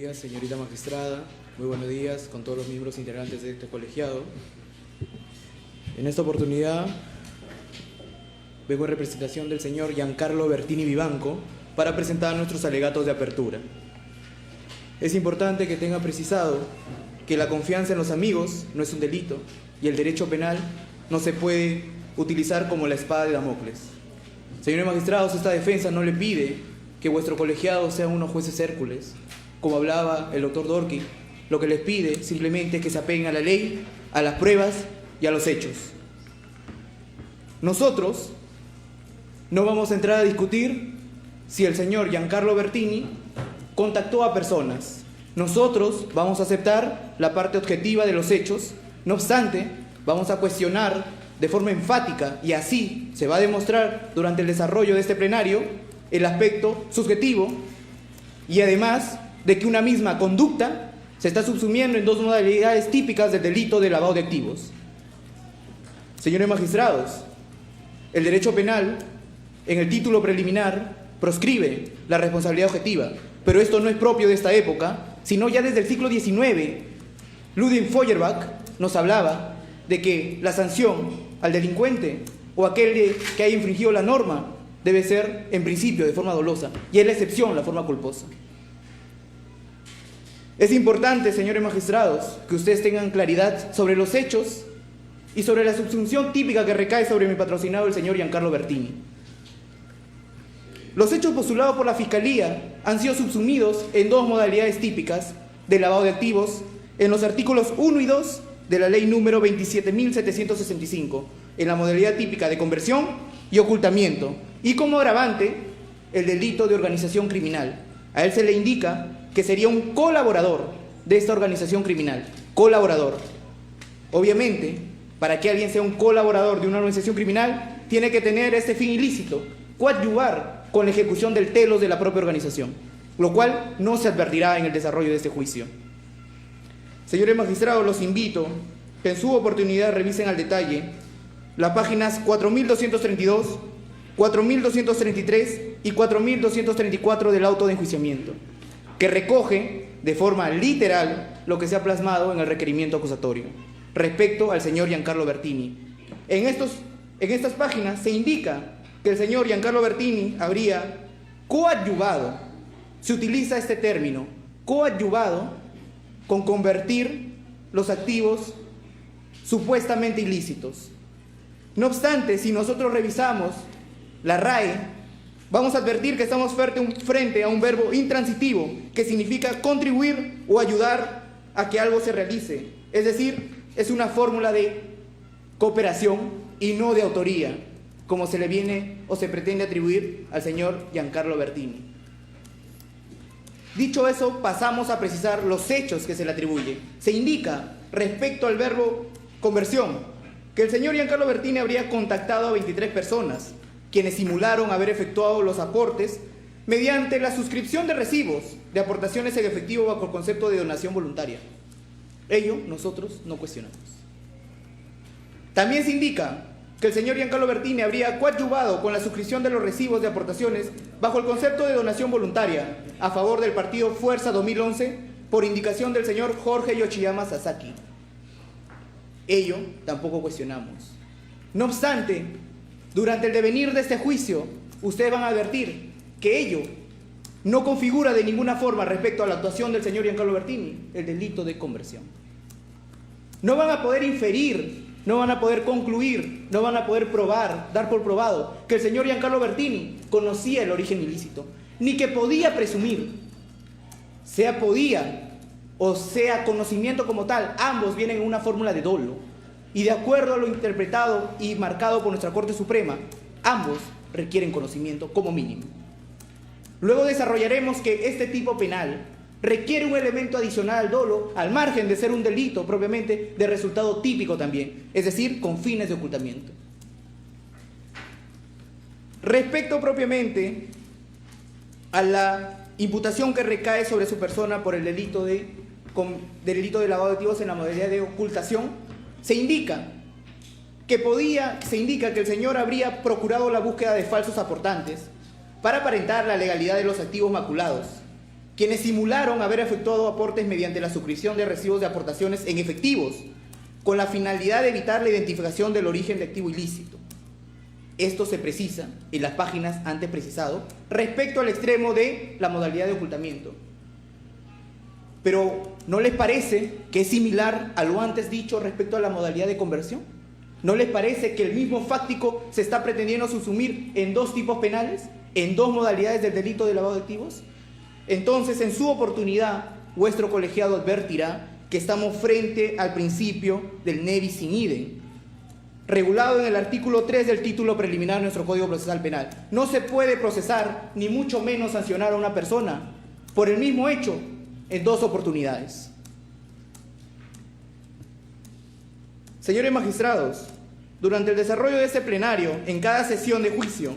días, señorita magistrada. Muy buenos días con todos los miembros integrantes de este colegiado. En esta oportunidad vengo en representación del señor Giancarlo Bertini Vivanco para presentar nuestros alegatos de apertura. Es importante que tenga precisado que la confianza en los amigos no es un delito y el derecho penal no se puede utilizar como la espada de Damocles. Señores magistrados, esta defensa no le pide que vuestro colegiado sea unos jueces Hércules, como hablaba el doctor Dorky. Lo que les pide simplemente es que se apeguen a la ley, a las pruebas y a los hechos. Nosotros no vamos a entrar a discutir si el señor Giancarlo Bertini contactó a personas. Nosotros vamos a aceptar la parte objetiva de los hechos. No obstante, vamos a cuestionar de forma enfática, y así se va a demostrar durante el desarrollo de este plenario, el aspecto subjetivo, y además de que una misma conducta se está subsumiendo en dos modalidades típicas del delito de lavado de activos. Señores magistrados, el derecho penal, en el título preliminar, proscribe la responsabilidad objetiva, pero esto no es propio de esta época, sino ya desde el siglo XIX. Ludwig Feuerbach nos hablaba de que la sanción al delincuente o aquel que haya infringido la norma debe ser, en principio, de forma dolosa, y es la excepción la forma culposa. Es importante, señores magistrados, que ustedes tengan claridad sobre los hechos y sobre la subsunción típica que recae sobre mi patrocinado, el señor Giancarlo Bertini. Los hechos postulados por la Fiscalía han sido subsumidos en dos modalidades típicas de lavado de activos en los artículos 1 y 2 de la ley número 27.765, en la modalidad típica de conversión y ocultamiento, y como agravante, el delito de organización criminal. A él se le indica que sería un colaborador de esta organización criminal. Colaborador. Obviamente, para que alguien sea un colaborador de una organización criminal, tiene que tener este fin ilícito, coadyuvar con la ejecución del telos de la propia organización, lo cual no se advertirá en el desarrollo de este juicio. Señores magistrados, los invito que en su oportunidad revisen al detalle las páginas 4232, 4233 y 4234 del auto de enjuiciamiento, que recoge de forma literal lo que se ha plasmado en el requerimiento acusatorio respecto al señor Giancarlo Bertini. En estas páginas se indica que el señor Giancarlo Bertini habría coadyuvado, se utiliza este término, coadyuvado, con convertir los activos supuestamente ilícitos. No obstante, si nosotros revisamos la RAE, vamos a advertir que estamos frente a un verbo intransitivo que significa contribuir o ayudar a que algo se realice. Es decir, es una fórmula de cooperación y no de autoría, como se le viene o se pretende atribuir al señor Giancarlo Bertini. Dicho eso, pasamos a precisar los hechos que se le atribuye. Se indica, respecto al verbo conversión, que el señor Giancarlo Bertini habría contactado a 23 personas, quienes simularon haber efectuado los aportes mediante la suscripción de recibos de aportaciones en efectivo bajo el concepto de donación voluntaria. Ello nosotros no cuestionamos. También se indica que el señor Giancarlo Bertini habría coadyuvado con la suscripción de los recibos de aportaciones bajo el concepto de donación voluntaria a favor del partido Fuerza 2011 por indicación del señor Jorge Yoshiyama Sasaki. Ello tampoco cuestionamos. No obstante, durante el devenir de este juicio, ustedes van a advertir que ello no configura de ninguna forma respecto a la actuación del señor Giancarlo Bertini el delito de conversión. No van a poder inferir, no van a poder concluir, no van a poder probar, dar por probado que el señor Giancarlo Bertini conocía el origen ilícito, ni que podía presumir, sea podía o sea conocimiento como tal, ambos vienen en una fórmula de dolo, y de acuerdo a lo interpretado y marcado por nuestra Corte Suprema, ambos requieren conocimiento como mínimo. Luego desarrollaremos que este tipo penal requiere un elemento adicional al dolo, al margen de ser un delito propiamente de resultado típico también, es decir, con fines de ocultamiento. Respecto propiamente a la imputación que recae sobre su persona por el delito de lavado de activos en la modalidad de ocultación, se indica que el señor habría procurado la búsqueda de falsos aportantes para aparentar la legalidad de los activos maculados. quienes simularon haber efectuado aportes mediante la suscripción de recibos de aportaciones en efectivos, con la finalidad de evitar la identificación del origen de activo ilícito. Esto se precisa en las páginas antes precisado respecto al extremo de la modalidad de ocultamiento. Pero ¿no les parece que es similar a lo antes dicho respecto a la modalidad de conversión? ¿No les parece que el mismo fáctico se está pretendiendo subsumir en dos tipos penales, en dos modalidades del delito de lavado de activos? Entonces, en su oportunidad, vuestro colegiado advertirá que estamos frente al principio del ne bis in idem, regulado en el artículo 3 del título preliminar de nuestro Código Procesal Penal. No se puede procesar, ni mucho menos sancionar a una persona por el mismo hecho en dos oportunidades. Señores magistrados, durante el desarrollo de este plenario, en cada sesión de juicio,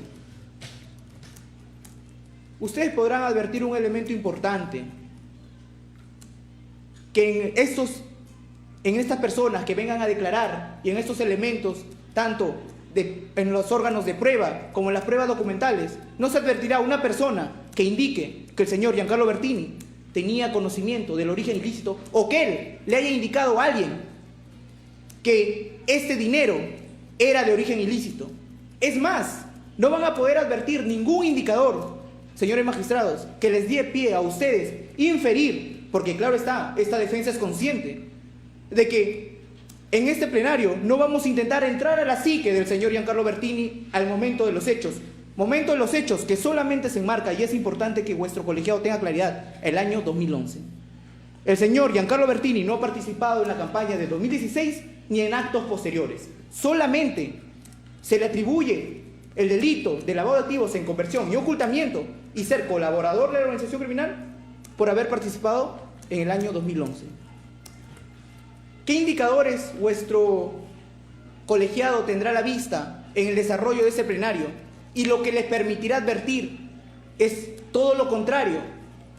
ustedes podrán advertir un elemento importante, que en estas personas que vengan a declarar y en estos elementos, tanto en los órganos de prueba como en las pruebas documentales, no se advertirá una persona que indique que el señor Giancarlo Bertini tenía conocimiento del origen ilícito o que él le haya indicado a alguien que este dinero era de origen ilícito. Es más, no van a poder advertir ningún indicador, señores magistrados, que les dé pie a ustedes inferir, porque claro está, esta defensa es consciente de que en este plenario no vamos a intentar entrar a la psique del señor Giancarlo Bertini al momento de los hechos. Momento de los hechos que solamente se enmarca, y es importante que vuestro colegiado tenga claridad, el año 2011. El señor Giancarlo Bertini no ha participado en la campaña de 2016 ni en actos posteriores. Solamente se le atribuye el delito de lavado de activos en conversión y ocultamiento y ser colaborador de la organización criminal por haber participado en el año 2011. ¿Qué indicadores vuestro colegiado tendrá a la vista en el desarrollo de este plenario? Y lo que les permitirá advertir es todo lo contrario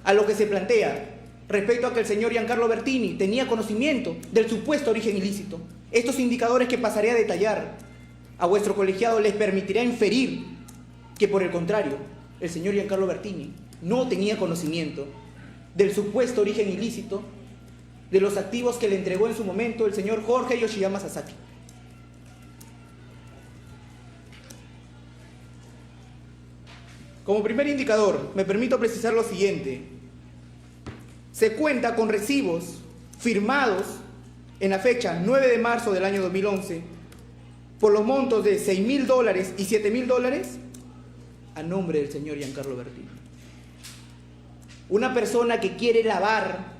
a lo que se plantea respecto a que el señor Giancarlo Bertini tenía conocimiento del supuesto origen ilícito. Estos indicadores que pasaré a detallar a vuestro colegiado les permitirá inferir que, por el contrario, el señor Giancarlo Bertini no tenía conocimiento del supuesto origen ilícito de los activos que le entregó en su momento el señor Jorge Yoshiyama Sasaki. Como primer indicador, me permito precisar lo siguiente. Se cuenta con recibos firmados en la fecha 9 de marzo del año 2011 por los montos de $6.000 y $7.000 a nombre del señor Giancarlo Bertini. Una persona que quiere lavar,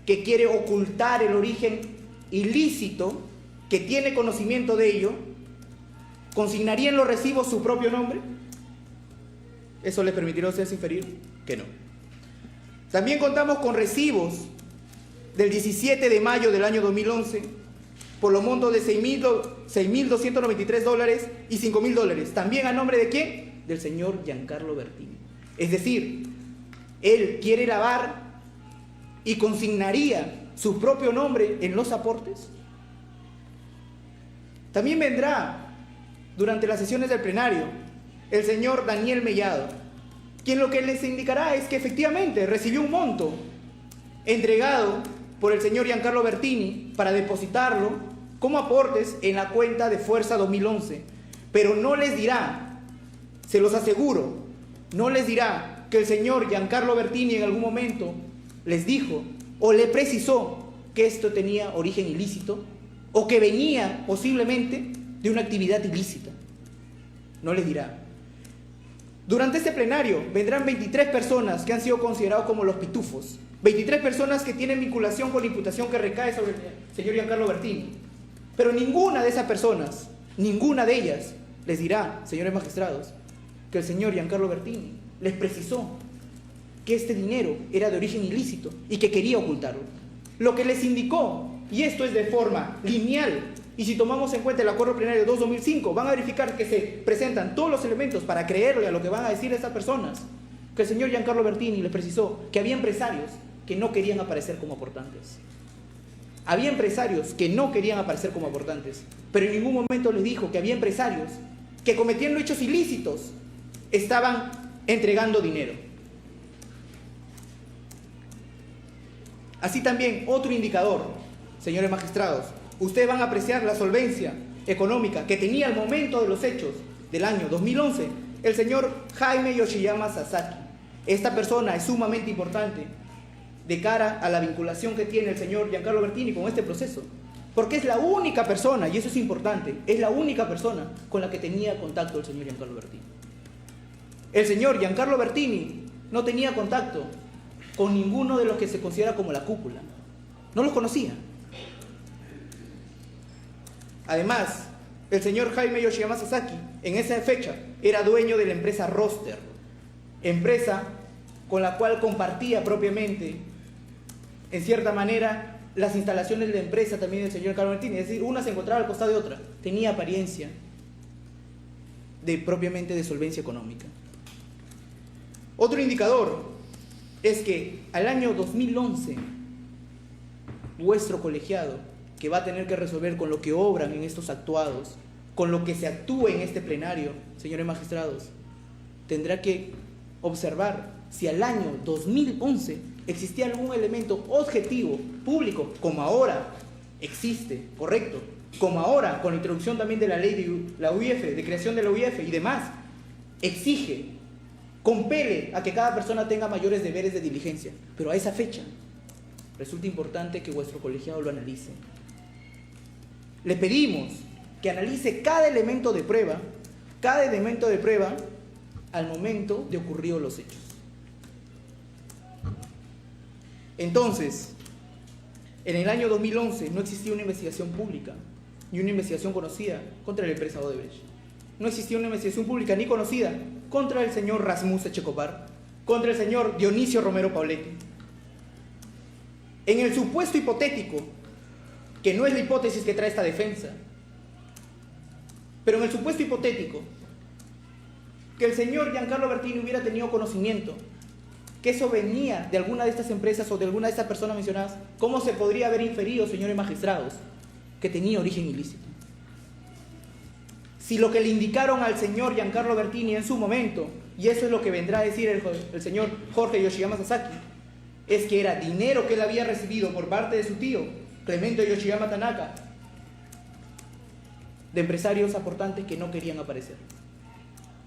que quiere ocultar el origen ilícito, que tiene conocimiento de ello, ¿consignaría en los recibos su propio nombre? ¿Eso les permitirá a ustedes inferir? Que no. También contamos con recibos del 17 de mayo del año 2011 por los montos de $6.293 y $5.000. ¿También a nombre de quién? Del señor Giancarlo Bertini. Es decir, él quiere lavar y consignaría su propio nombre en los aportes. También vendrá durante las sesiones del plenario el señor Daniel Mellado, quien lo que les indicará es que efectivamente recibió un monto entregado por el señor Giancarlo Bertini para depositarlo como aportes en la cuenta de Fuerza 2011, pero no les dirá, se los aseguro, no les dirá que el señor Giancarlo Bertini en algún momento les dijo o le precisó que esto tenía origen ilícito o que venía posiblemente de una actividad ilícita. No les dirá. Durante este plenario vendrán 23 personas que han sido considerados como los pitufos, 23 personas que tienen vinculación con la imputación que recae sobre el señor Giancarlo Bertini, pero ninguna de esas personas, ninguna de ellas les dirá, señores magistrados, que el señor Giancarlo Bertini les precisó que este dinero era de origen ilícito y que quería ocultarlo. Lo que les indicó, y esto es de forma lineal, y si tomamos en cuenta el acuerdo plenario 2-2005, van a verificar que se presentan todos los elementos para creerle a lo que van a decir estas personas, que el señor Giancarlo Bertini les precisó que había empresarios que no querían aparecer como aportantes. Había empresarios que no querían aparecer como aportantes, pero en ningún momento les dijo que había empresarios que cometiendo hechos ilícitos estaban entregando dinero. Así también, otro indicador, señores magistrados, ustedes van a apreciar la solvencia económica que tenía al momento de los hechos del año 2011 el señor Jaime Yoshiyama Sasaki. Esta persona es sumamente importante de cara a la vinculación que tiene el señor Giancarlo Bertini con este proceso, porque es la única persona, y eso es importante, es la única persona con la que tenía contacto el señor Giancarlo Bertini. El señor Giancarlo Bertini no tenía contacto con ninguno de los que se considera como la cúpula, no los conocía. Además, el señor Jaime Yoshiyama Sasaki en esa fecha era dueño de la empresa Roster, empresa con la cual compartía propiamente, en cierta manera, las instalaciones de la empresa también del señor Giancarlo Bertini. Es decir, una se encontraba al costado de otra, tenía apariencia propiamente de solvencia económica. Otro indicador es que al año 2011, vuestro colegiado, que va a tener que resolver con lo que obran en estos actuados, con lo que se actúa en este plenario, señores magistrados, tendrá que observar si al año 2011 existía algún elemento objetivo, público, como ahora existe, correcto, como ahora con la introducción también de la ley de la UIF, de creación de la UIF y demás, exige, compele a que cada persona tenga mayores deberes de diligencia, pero a esa fecha resulta importante que vuestro colegiado lo analice. Le pedimos que analice cada elemento de prueba al momento de ocurridos los hechos. Entonces, en el año 2011 no existía una investigación pública ni una investigación conocida contra la empresa Odebrecht. No existía una investigación pública ni conocida contra el señor Rasmus Echecopar, contra el señor Dionisio Romero Pauletti. En el supuesto hipotético, que no es la hipótesis que trae esta defensa, pero en el supuesto hipotético que el señor Giancarlo Bertini hubiera tenido conocimiento que eso venía de alguna de estas empresas o de alguna de estas personas mencionadas, ¿cómo se podría haber inferido, señores magistrados, que tenía origen ilícito? Si lo que le indicaron al señor Giancarlo Bertini en su momento, y eso es lo que vendrá a decir el señor Jorge Yoshiyama Sasaki, es que era dinero que él había recibido por parte de su tío, Clemente Yoshiyama Tanaka, de empresarios aportantes que no querían aparecer.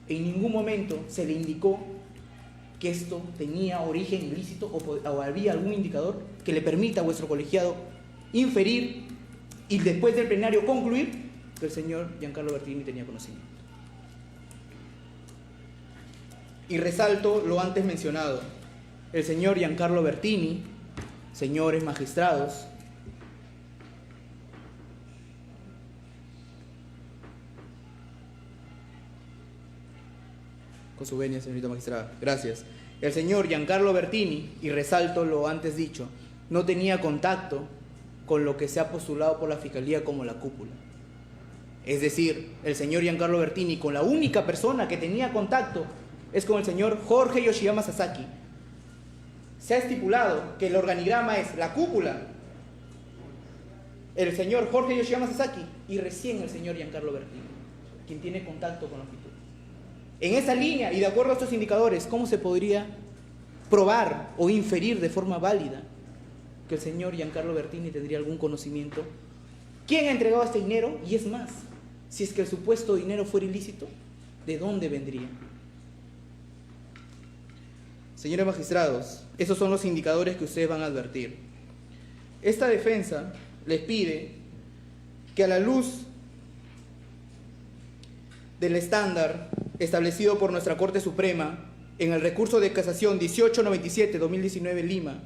En ningún momento se le indicó que esto tenía origen ilícito o había algún indicador que le permita a vuestro colegiado inferir y después del plenario concluir que el señor Giancarlo Bertini tenía conocimiento. Y resalto lo antes mencionado. El señor Giancarlo Bertini, señores magistrados, con su venia, señorita magistrada, gracias. El señor Giancarlo Bertini, y resalto lo antes dicho, no tenía contacto con lo que se ha postulado por la Fiscalía como la cúpula. Es decir, el señor Giancarlo Bertini, con la única persona que tenía contacto, es con el señor Jorge Yoshiyama Sasaki. Se ha estipulado que el organigrama es la cúpula, el señor Jorge Yoshiyama Sasaki y recién el señor Giancarlo Bertini, quien tiene contacto con la fiscalía. En esa línea y de acuerdo a estos indicadores, ¿cómo se podría probar o inferir de forma válida que el señor Giancarlo Bertini tendría algún conocimiento? ¿Quién ha entregado este dinero? Y es más, si es que el supuesto dinero fuera ilícito, ¿de dónde vendría? Señores magistrados, esos son los indicadores que ustedes van a advertir. Esta defensa les pide que a la luz del estándar establecido por nuestra Corte Suprema en el recurso de casación 1897-2019 Lima,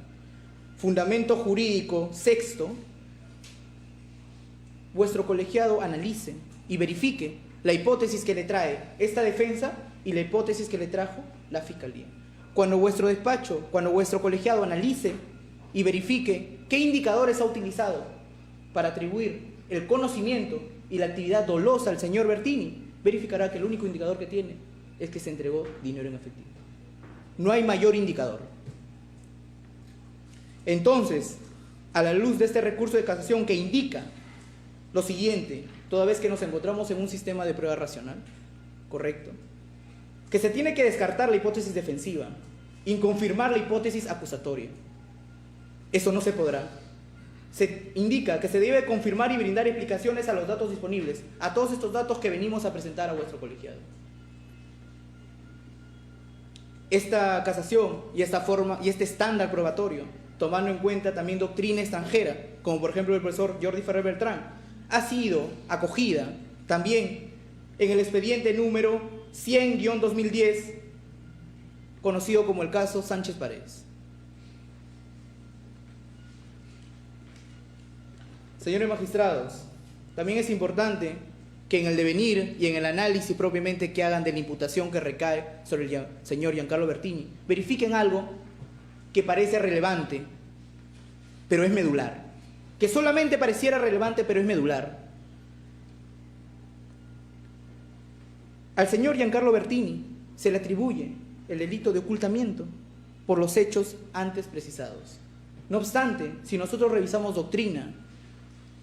fundamento jurídico sexto, vuestro colegiado analice y verifique la hipótesis que le trae esta defensa y la hipótesis que le trajo la Fiscalía. Cuando vuestro despacho, cuando vuestro colegiado analice y verifique qué indicadores ha utilizado para atribuir el conocimiento y la actividad dolosa al señor Bertini, verificará que el único indicador que tiene es que se entregó dinero en efectivo. No hay mayor indicador. Entonces, a la luz de este recurso de casación que indica lo siguiente, toda vez que nos encontramos en un sistema de prueba racional, correcto, que se tiene que descartar la hipótesis defensiva y confirmar la hipótesis acusatoria. Eso no se podrá. Se indica que se debe confirmar y brindar explicaciones a los datos disponibles, a todos estos datos que venimos a presentar a vuestro colegiado. Esta casación y esta forma y este estándar probatorio, tomando en cuenta también doctrina extranjera, como por ejemplo el profesor Jordi Ferrer Beltrán, ha sido acogida también en el expediente número 100-2010, conocido como el caso Sánchez Paredes. Señores magistrados, también es importante que en el devenir y en el análisis propiamente que hagan de la imputación que recae sobre el señor Giancarlo Bertini, verifiquen algo que parece relevante, pero es medular. Que solamente pareciera relevante, pero es medular. Al señor Giancarlo Bertini se le atribuye el delito de ocultamiento por los hechos antes precisados. No obstante, si nosotros revisamos doctrina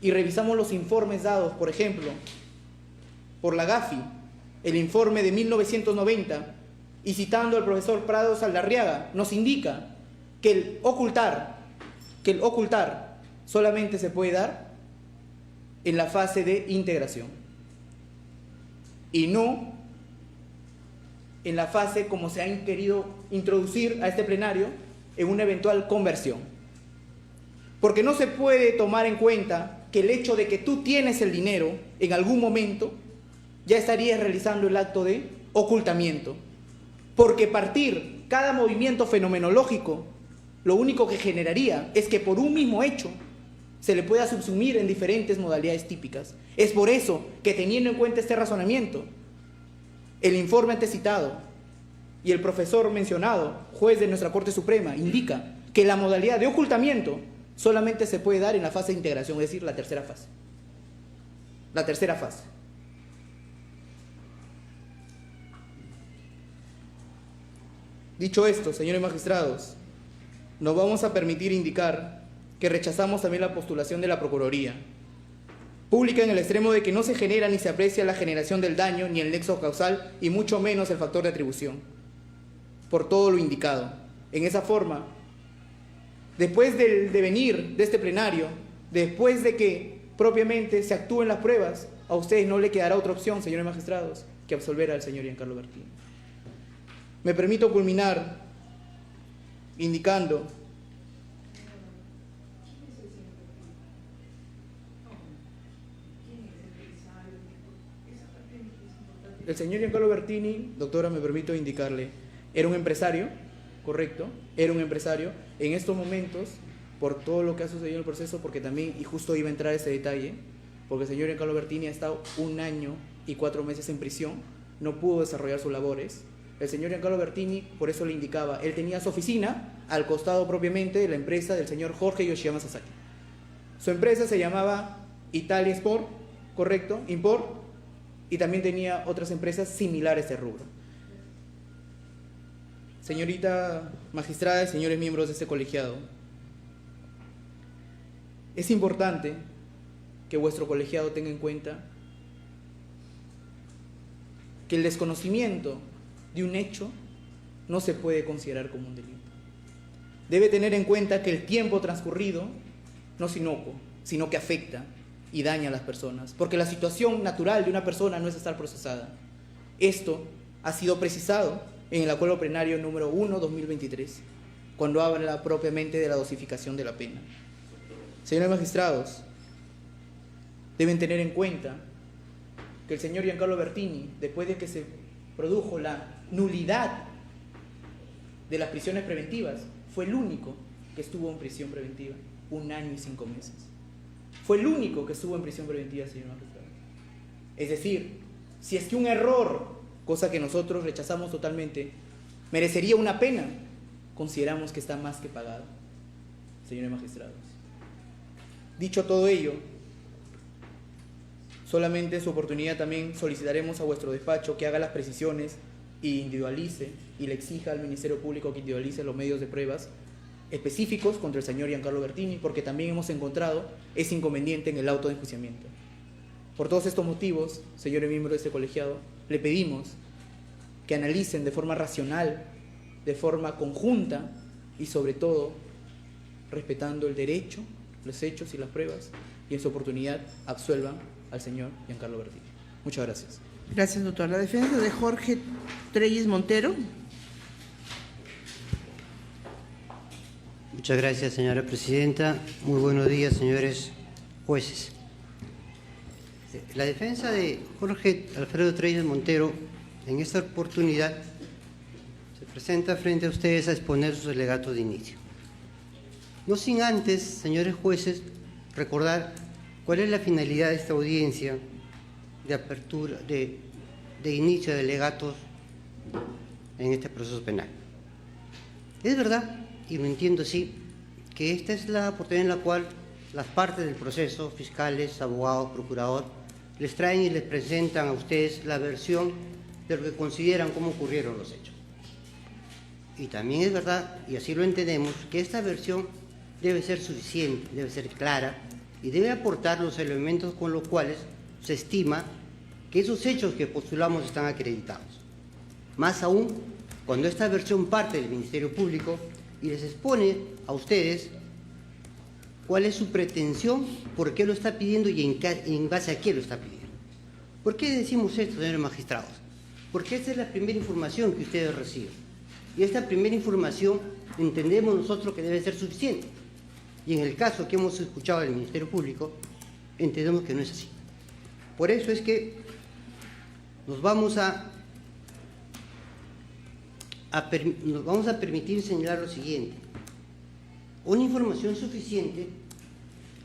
y revisamos los informes dados, por ejemplo, por la GAFI, el informe de 1990, y citando al profesor Prado Saldarriaga, nos indica que el ocultar solamente se puede dar en la fase de integración y no en la fase como se ha querido introducir a este plenario en una eventual conversión. Porque no se puede tomar en cuenta que el hecho de que tú tienes el dinero en algún momento ya estarías realizando el acto de ocultamiento. Porque partir cada movimiento fenomenológico lo único que generaría es que por un mismo hecho se le pueda subsumir en diferentes modalidades típicas. Es por eso que, teniendo en cuenta este razonamiento, el informe antes citado y el profesor mencionado, juez de nuestra Corte Suprema, indica que la modalidad de ocultamiento solamente se puede dar en la fase de integración, es decir, la tercera fase. La tercera fase. Dicho esto, señores magistrados, nos vamos a permitir indicar que rechazamos también la postulación de la Procuraduría Pública en el extremo de que no se genera ni se aprecia la generación del daño ni el nexo causal y mucho menos el factor de atribución. Por todo lo indicado. En esa forma, después del devenir de este plenario, después de que propiamente se actúen las pruebas, a ustedes no le quedará otra opción, señores magistrados, que absolver al señor Giancarlo Bertini. Me permito culminar indicando el señor Giancarlo Bertini, doctora, me permito indicarle, era un empresario, correcto, era un empresario. En estos momentos, por todo lo que ha sucedido en el proceso, porque también, y justo iba a entrar ese detalle, porque el señor Giancarlo Bertini ha estado 1 año y 4 meses en prisión, no pudo desarrollar sus labores. El señor Giancarlo Bertini, por eso le indicaba, él tenía su oficina al costado propiamente de la empresa del señor Jorge Yoshiyama Sasaki. Su empresa se llamaba Italia Sport, correcto, Import, y también tenía otras empresas similares de rubro. Señorita magistrada y señores miembros de este colegiado, es importante que vuestro colegiado tenga en cuenta que el desconocimiento de un hecho no se puede considerar como un delito. Debe tener en cuenta que el tiempo transcurrido no es inocuo, sino que afecta y daña a las personas, porque la situación natural de una persona no es estar procesada. Esto ha sido precisado en el acuerdo plenario número 1/2023, cuando habla propiamente de la dosificación de la pena. Señores magistrados, deben tener en cuenta que el señor Giancarlo Bertini, después de que se produjo la nulidad de las prisiones preventivas, fue el único que estuvo en prisión preventiva 1 año y 5 meses. Fue el único que estuvo en prisión preventiva, señor magistrado. Es decir, si es que un error, cosa que nosotros rechazamos totalmente, merecería una pena, consideramos que está más que pagado, señores magistrados. Dicho todo ello, solamente en su oportunidad también solicitaremos a vuestro despacho que haga las precisiones y individualice y le exija al Ministerio Público que individualice los medios de pruebas específicos contra el señor Giancarlo Bertini, porque también hemos encontrado ese inconveniente en el auto de enjuiciamiento. Por todos estos motivos, señores miembros de este colegiado, le pedimos que analicen de forma racional, de forma conjunta y sobre todo respetando el derecho, los hechos y las pruebas, y en su oportunidad absuelvan al señor Giancarlo Bertini. Muchas gracias. Gracias, doctor. La defensa de Jorge Treyes Montero. Muchas gracias, señora presidenta. Muy buenos días, señores jueces. La defensa de Jorge Alfredo Treyes Montero, en esta oportunidad, se presenta frente a ustedes a exponer sus alegatos de inicio. No sin antes, señores jueces, recordar cuál es la finalidad de esta audiencia de apertura, de inicio de alegatos en este proceso penal. Es verdad, y lo entiendo así, que esta es la oportunidad en la cual las partes del proceso, fiscales, abogados, procurador, les traen y les presentan a ustedes la versión de lo que consideran cómo ocurrieron los hechos. Y también es verdad, y así lo entendemos, que esta versión debe ser suficiente, debe ser clara y debe aportar los elementos con los cuales se estima que esos hechos que postulamos están acreditados. Más aún, cuando esta versión parte del Ministerio Público y les expone a ustedes cuál es su pretensión, por qué lo está pidiendo y en base a qué lo está pidiendo. ¿Por qué decimos esto, señores magistrados? Porque esta es la primera información que ustedes reciben. Y esta primera información entendemos nosotros que debe ser suficiente. Y en el caso que hemos escuchado del Ministerio Público, entendemos que no es así. Por eso es que nos vamos a permitir señalar lo siguiente. Una información suficiente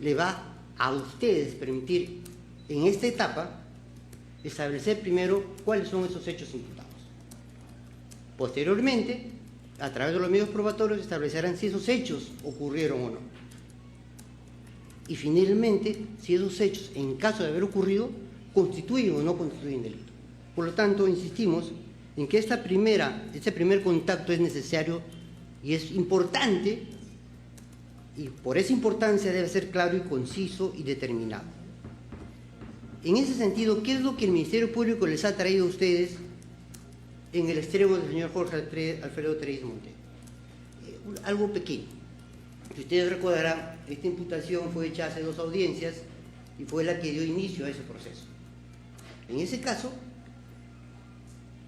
le va a ustedes permitir en esta etapa establecer primero cuáles son esos hechos imputados. Posteriormente, a través de los medios probatorios, establecerán si esos hechos ocurrieron o no. Y finalmente, si esos hechos, en caso de haber ocurrido, constituyen o no constituyen delito. Por lo tanto, insistimos en que este primer contacto es necesario y es importante, y por esa importancia debe ser claro y conciso y determinado. En ese sentido, ¿qué es lo que el Ministerio Público les ha traído a ustedes en el extremo del señor Jorge Alfredo Treyes Montero? Algo pequeño. Si ustedes recordarán, esta imputación fue hecha hace 2 audiencias y fue la que dio inicio a ese proceso. En ese caso,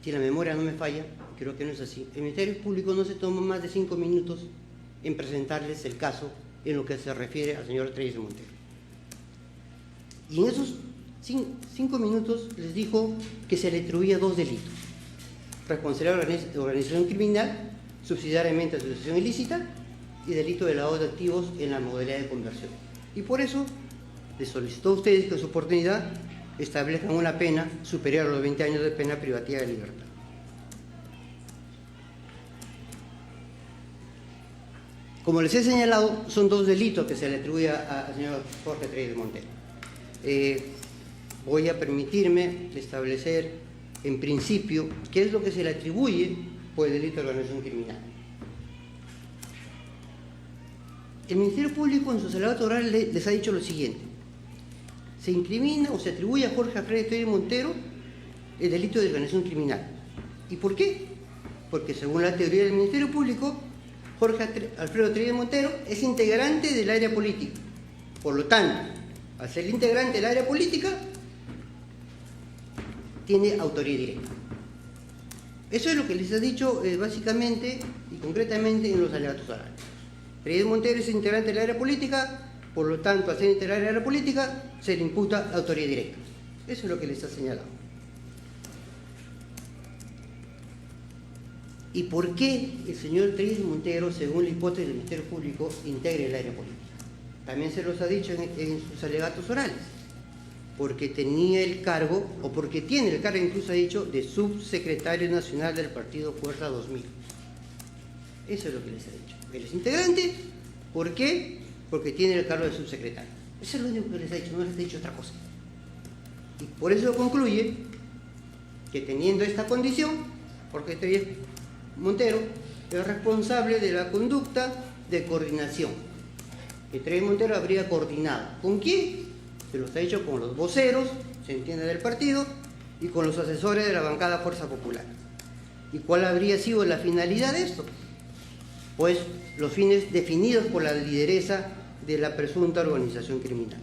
si la memoria no me falla, creo que no es así, el Ministerio Público no se tomó más de 5 minutos en presentarles el caso en lo que se refiere al señor Treyes Montero. Y en esos 5 minutos les dijo que se le atribuía 2 delitos: responsabilidad de organización criminal, subsidiariamente asociación ilícita, y delito de lavado de activos en la modalidad de conversión. Y por eso les solicitó a ustedes que en su oportunidad establezcan una pena superior a los 20 años de pena privativa de libertad. Como les he señalado, son 2 delitos que se le atribuye al señor Jorge Treyes Montero. Voy a permitirme establecer en principio qué es lo que se le atribuye por el delito de organización criminal. El Ministerio Público en sus alegatos orales les ha dicho lo siguiente: se incrimina o se atribuye a Jorge Alfredo Treyes Montero el delito de organización criminal. ¿Y por qué? Porque según la teoría del Ministerio Público, Jorge Alfredo Treyes Montero es integrante del área política. Por lo tanto, al ser integrante del área política, tiene autoría directa. Eso es lo que les ha dicho básicamente y concretamente en los alegatos orales. Treyes Montero es integrante del área política, por lo tanto, al ser integrante del área política, se le imputa autoría directa. Eso es lo que les ha señalado. ¿Y por qué el señor Treyes Montero, según la hipótesis del Ministerio Público, integra el área política? También se los ha dicho en sus alegatos orales. Porque tenía el cargo, o porque tiene el cargo, incluso ha dicho, de subsecretario nacional del partido Fuerza 2000. Eso es lo que les ha dicho. Él es integrante, ¿por qué? Porque tiene el cargo de subsecretario. Eso es lo único que les ha dicho, no les ha dicho otra cosa. Y por eso concluye que teniendo esta condición, Jorge Treyes Montero es responsable de la conducta de coordinación que Treyes Montero habría coordinado. ¿Con quién? Se los ha dicho con los voceros, se entiende, del partido, y con los asesores de la bancada Fuerza Popular. ¿Y cuál habría sido la finalidad de esto? pues los fines definidos por la lideresa de la presunta organización criminal.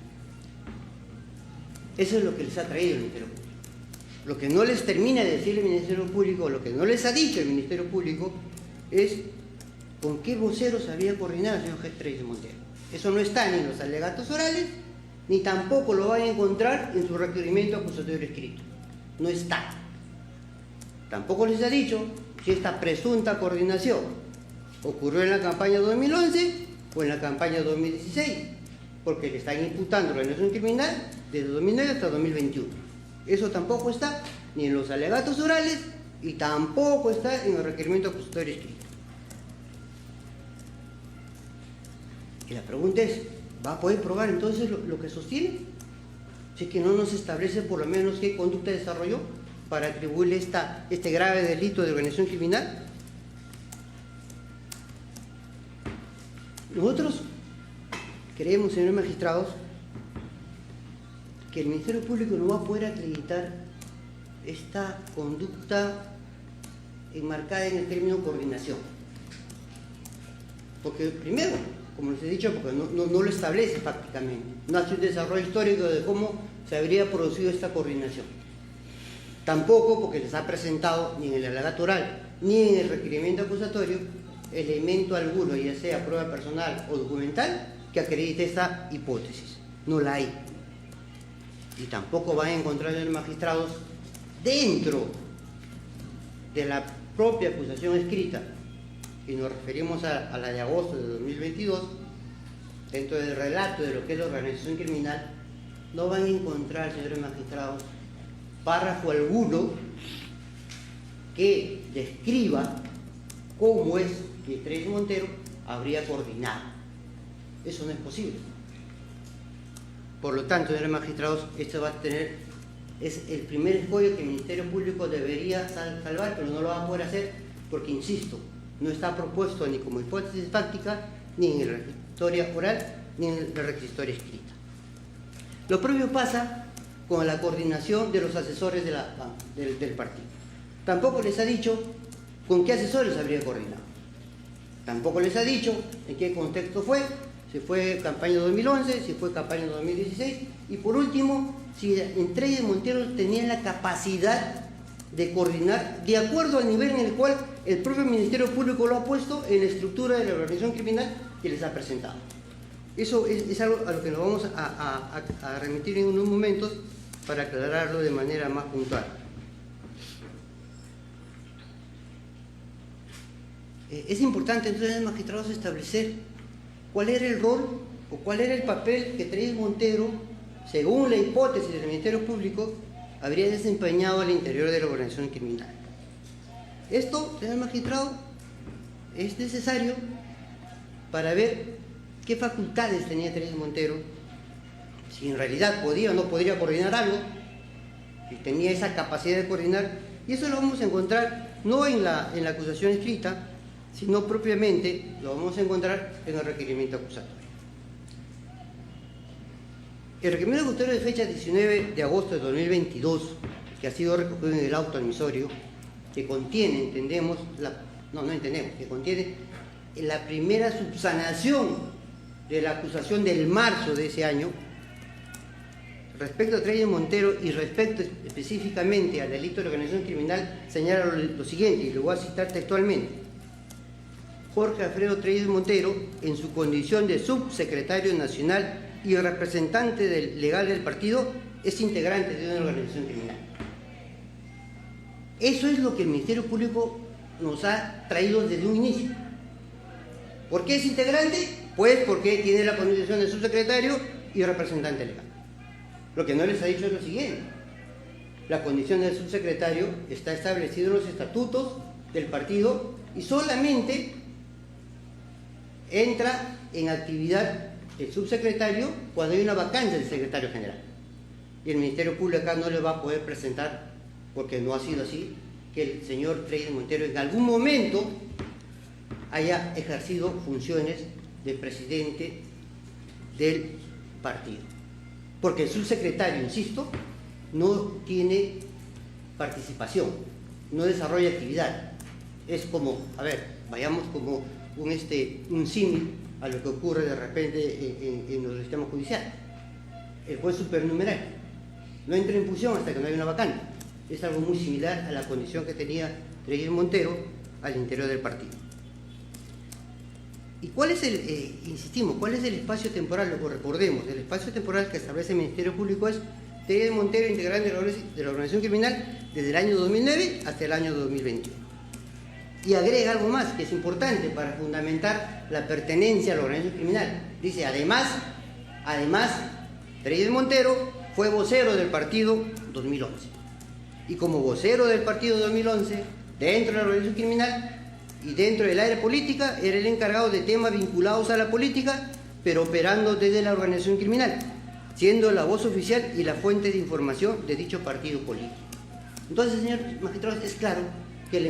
Eso es lo que les ha traído el Ministerio Público. Lo que no les termina de decir el Ministerio Público, lo que no les ha dicho el Ministerio Público, es con qué voceros había coordinado el señor Treyes Montero. Eso no está ni en los alegatos orales, ni tampoco lo van a encontrar en su requerimiento acusatorio escrito. No está. Tampoco les ha dicho si esta presunta coordinación ocurrió en la campaña 2011 o en la campaña 2016, porque le están imputando organización criminal desde 2009 hasta 2021. Eso tampoco está ni en los alegatos orales y tampoco está en el requerimiento acusatorio escrito. Y la pregunta es, ¿va a poder probar entonces lo que sostiene? Si es que no nos establece por lo menos qué conducta desarrolló para atribuirle este grave delito de organización criminal. Nosotros creemos, señores magistrados, que el Ministerio Público no va a poder acreditar esta conducta enmarcada en el término coordinación. Porque primero, como les he dicho, porque no lo establece prácticamente, no hace un desarrollo histórico de cómo se habría producido esta coordinación. Tampoco porque les ha presentado ni en el alegato oral ni en el requerimiento acusatorio elemento alguno, ya sea prueba personal o documental, que acredite esta hipótesis. No la hay. Y tampoco van a encontrar los magistrados dentro de la propia acusación escrita, y nos referimos a la de agosto de 2022, dentro del relato de lo que es la organización criminal, no van a encontrar, señores magistrados, párrafo alguno que describa cómo es que Treyes Montero habría coordinado. Eso no es posible. Por lo tanto, señores magistrados, esto va a tener, es el primer escollo que el Ministerio Público debería salvar, pero no lo va a poder hacer porque, insisto, no está propuesto ni como hipótesis fáctica, ni en la requisitoria oral, ni en la requisitoria escrita. Lo propio pasa con la coordinación de los asesores del partido. Tampoco les ha dicho con qué asesores habría coordinado. Tampoco les ha dicho en qué contexto fue, si fue campaña 2011, si fue campaña 2016, y por último, si Treyes Montero tenía la capacidad de coordinar de acuerdo al nivel en el cual el propio Ministerio Público lo ha puesto en la estructura de la organización criminal que les ha presentado. Eso es algo a lo que nos vamos a remitir en unos momentos para aclararlo de manera más puntual. Es importante entonces, magistrados, establecer cuál era el rol o cuál era el papel que Treyes Montero, según la hipótesis del Ministerio Público, habría desempeñado al interior de la organización criminal. Esto, señor magistrado, es necesario para ver qué facultades tenía Treyes Montero, si en realidad podía o no podría coordinar algo, si tenía esa capacidad de coordinar, y eso lo vamos a encontrar no en la acusación escrita, sino propiamente lo vamos a encontrar en el requerimiento acusatorio. El requerimiento acusatorio de fecha 19 de agosto de 2022, que ha sido recogido en el auto admisorio, que contiene, que contiene la primera subsanación de la acusación del marzo de ese año, respecto a Treyes Montero y respecto específicamente al delito de organización criminal, señala lo siguiente, y lo voy a citar textualmente. Jorge Alfredo Treyes Montero, en su condición de subsecretario nacional y representante legal del partido, es integrante de una organización criminal. Eso es lo que el Ministerio Público nos ha traído desde un inicio. ¿Por qué es integrante? Pues porque tiene la condición de subsecretario y representante legal. Lo que no les ha dicho es lo siguiente. La condición del subsecretario está establecido en los estatutos del partido y solamente entra en actividad el subsecretario cuando hay una vacancia del secretario general. Y el Ministerio Público acá no le va a poder presentar, porque no ha sido así, que el señor Treyes Montero en algún momento haya ejercido funciones de presidente del partido. Porque el subsecretario, insisto, no tiene participación, no desarrolla actividad. Es como, vayamos como un símil a lo que ocurre de repente en los sistemas judiciales. El juez supernumeral no entra en función hasta que no hay una vacante. Es algo muy similar a la condición que tenía Treyes Montero al interior del partido. ¿Y cuál es insistimos, cuál es el espacio temporal? Lo recordemos, el espacio temporal que establece el Ministerio Público es Treyes Montero, integrante de la organización criminal desde el año 2009 hasta el año 2021. Y agrega algo más que es importante para fundamentar la pertenencia a la organización criminal. Dice, además, Treyes Montero fue vocero del partido 2011. Y como vocero del partido 2011, dentro de la organización criminal y dentro del área política, era el encargado de temas vinculados a la política, pero operando desde la organización criminal, siendo la voz oficial y la fuente de información de dicho partido político. Entonces, señor magistrado, es claro que la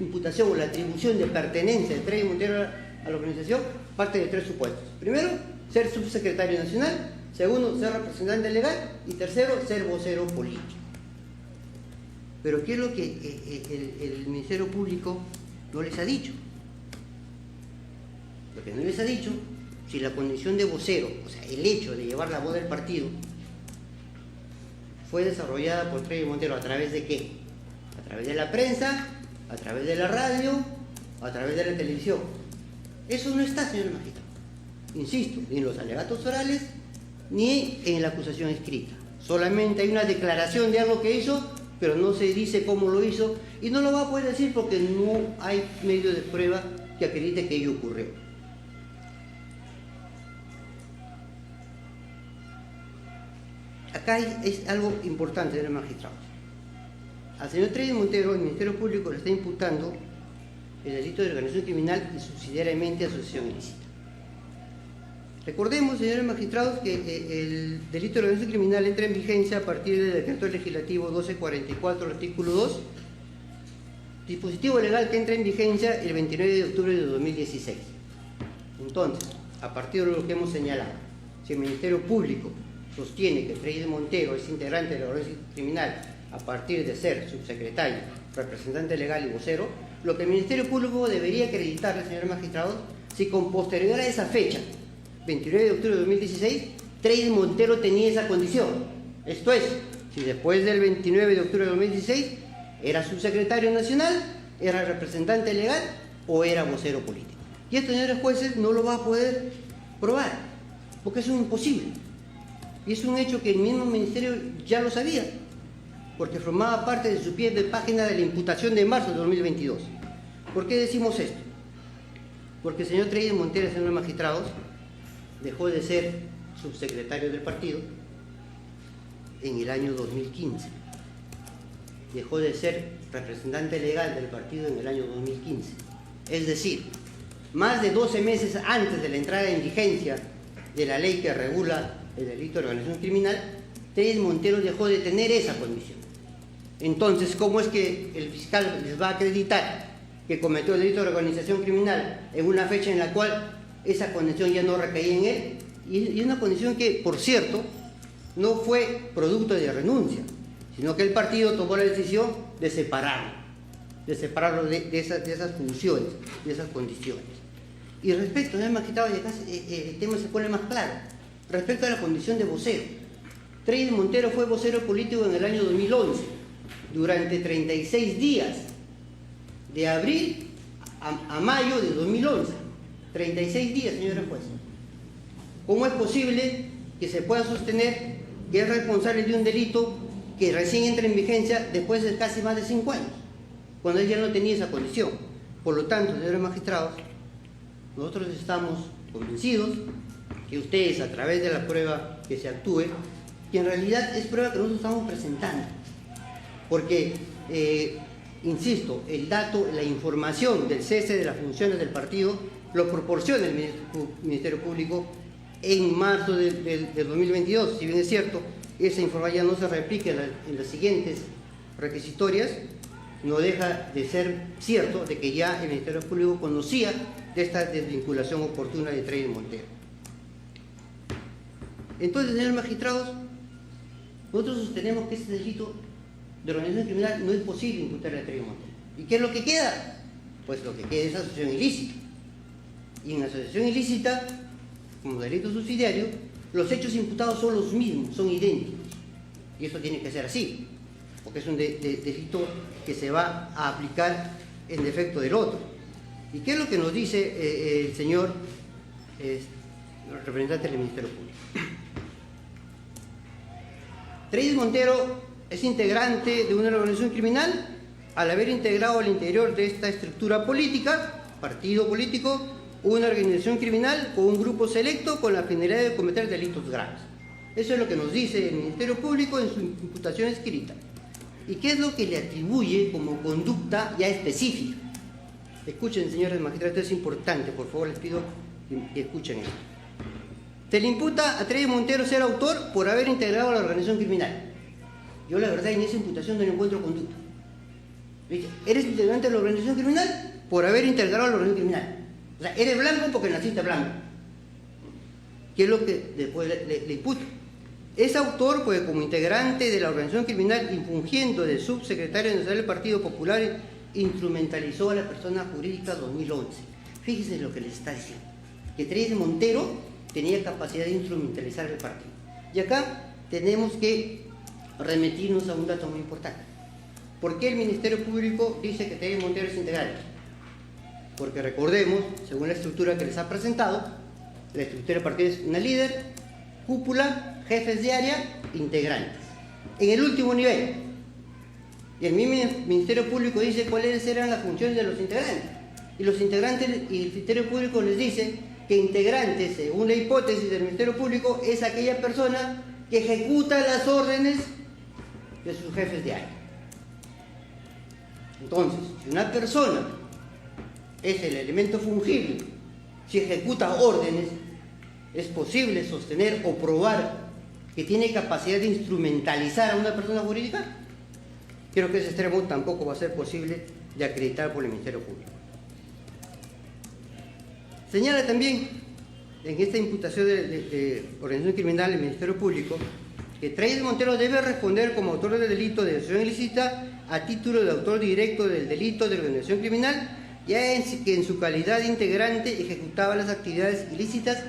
imputación o la atribución de pertenencia de Treyes Montero a la organización parte de tres supuestos. Primero, ser subsecretario nacional. Segundo, ser representante legal. Y tercero, ser vocero político. Pero ¿qué es lo que el Ministerio Público no les ha dicho? Lo que no les ha dicho, si la condición de vocero, o sea, el hecho de llevar la voz del partido, fue desarrollada por Treyes Montero, ¿a través de qué? A través de la prensa, a través de la radio, a través de la televisión. Eso no está, señor magistrado. Insisto, ni en los alegatos orales, ni en la acusación escrita. Solamente hay una declaración de algo que hizo, pero no se dice cómo lo hizo, y no lo va a poder decir porque no hay medio de prueba que acredite que ello ocurrió. Acá es algo importante, señor magistrado. Al señor Treyes Montero, el Ministerio Público le está imputando el delito de organización criminal y subsidiariamente asociación ilícita. Recordemos, señores magistrados, que el delito de organización criminal entra en vigencia a partir del decreto legislativo 1244, artículo 2, dispositivo legal que entra en vigencia el 29 de octubre de 2016. Entonces, a partir de lo que hemos señalado, si el Ministerio Público sostiene que Treyes Montero es integrante de la organización criminal a partir de ser subsecretario, representante legal y vocero, lo que el Ministerio Público debería acreditarle, señores magistrados, si con posterioridad a esa fecha, 29 de octubre de 2016, Treyes Montero tenía esa condición. Esto es, si después del 29 de octubre de 2016 era subsecretario nacional, era representante legal o era vocero político. Y esto, señores jueces, no lo va a poder probar, porque eso es imposible. Y es un hecho que el mismo ministerio ya lo sabía, porque formaba parte de su pie de página de la imputación de marzo de 2022. ¿Por qué decimos esto? Porque el señor Treyes Montero, señores magistrados, dejó de ser subsecretario del partido en el año 2015. Dejó de ser representante legal del partido en el año 2015. Es decir, más de 12 meses antes de la entrada en vigencia de la ley que regula el delito de organización criminal, Treyes Montero dejó de tener esa condición. Entonces, ¿cómo es que el fiscal les va a acreditar que cometió el delito de organización criminal en una fecha en la cual esa condición ya no recaía en él? Y es una condición que, por cierto, no fue producto de renuncia, sino que el partido tomó la decisión de separarlo de esas funciones, de esas condiciones. Y respecto, señor magistrado, el tema se pone más claro. Respecto a la condición de vocero, Treyes Montero fue vocero político en el año 2011, durante 36 días, de abril a mayo de 2011. 36 días, señores jueces. ¿Cómo es posible que se pueda sostener que es responsable de un delito que recién entra en vigencia después de casi más de 5 años, cuando él ya no tenía esa condición? Por lo tanto, señores magistrados, nosotros estamos convencidos que ustedes, a través de la prueba que se actúe, que en realidad es prueba que nosotros estamos presentando, porque, insisto, el dato, la información del cese de las funciones del partido lo proporciona el Ministerio Público en marzo del 2022. Si bien es cierto, esa información ya no se replica en las siguientes requisitorias, no deja de ser cierto de que ya el Ministerio Público conocía de esta desvinculación oportuna de Treyes Montero. Entonces, señores magistrados, nosotros sostenemos que este delito de organización criminal no es posible imputarle a Treyes Montero. ¿Y qué es lo que queda? Pues lo que queda es asociación ilícita. y en asociación ilícita, como delito subsidiario, los hechos imputados son los mismos, son idénticos. Y eso tiene que ser así, porque es un delito que se va a aplicar en defecto del otro. ¿Y qué es lo que nos dice el señor representante del Ministerio Público? Treyes Montero es integrante de una organización criminal al haber integrado al interior de esta estructura política, partido político, una organización criminal con un grupo selecto con la finalidad de cometer delitos graves. Eso es lo que nos dice el Ministerio Público en su imputación escrita. ¿Y qué es lo que le atribuye como conducta ya específica? Escuchen, señores magistrados, esto es importante, por favor les pido que escuchen esto. Se le imputa a Treyes Montero ser autor por haber integrado a la organización criminal. Yo la verdad en esa imputación no encuentro conducta. Dice, eres integrante de la organización criminal por haber integrado a la organización criminal. O sea, eres blanco porque naciste blanco. ¿Qué es lo que después le imputa? Es autor porque como integrante de la organización criminal infungiendo de subsecretario nacional del Partido Popular instrumentalizó a la persona jurídica 2011. Fíjense lo que les está diciendo. Que Treyes Montero tenía capacidad de instrumentalizar el partido. Y acá tenemos que remitirnos a un dato muy importante. ¿Por qué el Ministerio Público dice que Treyes Montero es integrante? Porque recordemos, según la estructura que les ha presentado, la estructura del partido es una líder, cúpula, jefes de área, integrantes. En el último nivel, y el mismo Ministerio Público dice cuáles eran las funciones de los integrantes. Y los integrantes y el Ministerio Público les dice que integrante, según la hipótesis del Ministerio Público, es aquella persona que ejecuta las órdenes de sus jefes de área. Entonces, si una persona es el elemento fungible, si ejecuta órdenes, es posible sostener o probar que tiene capacidad de instrumentalizar a una persona jurídica. Creo que ese extremo tampoco va a ser posible de acreditar por el Ministerio Público. Señala también en esta imputación de organización criminal del Ministerio Público que Treyes Montero debe responder como autor del delito de asociación ilícita a título de autor directo del delito de organización criminal, ya que en su calidad de integrante ejecutaba las actividades ilícitas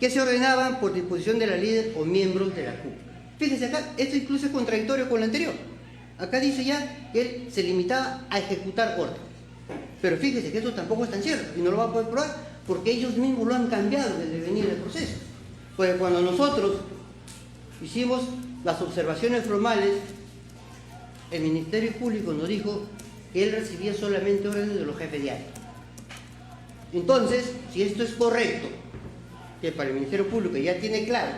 que se ordenaban por disposición de la líder o miembros de la CUP. Fíjense acá, esto incluso es contradictorio con lo anterior. Acá dice ya que él se limitaba a ejecutar órdenes. Pero fíjense que esto tampoco es tan cierto y no lo va a poder probar porque ellos mismos lo han cambiado desde el devenir del proceso. Porque cuando nosotros hicimos las observaciones formales, el Ministerio Público nos dijo que él recibía solamente órdenes de los jefes de área. Entonces, si esto es correcto, que para el Ministerio Público ya tiene claro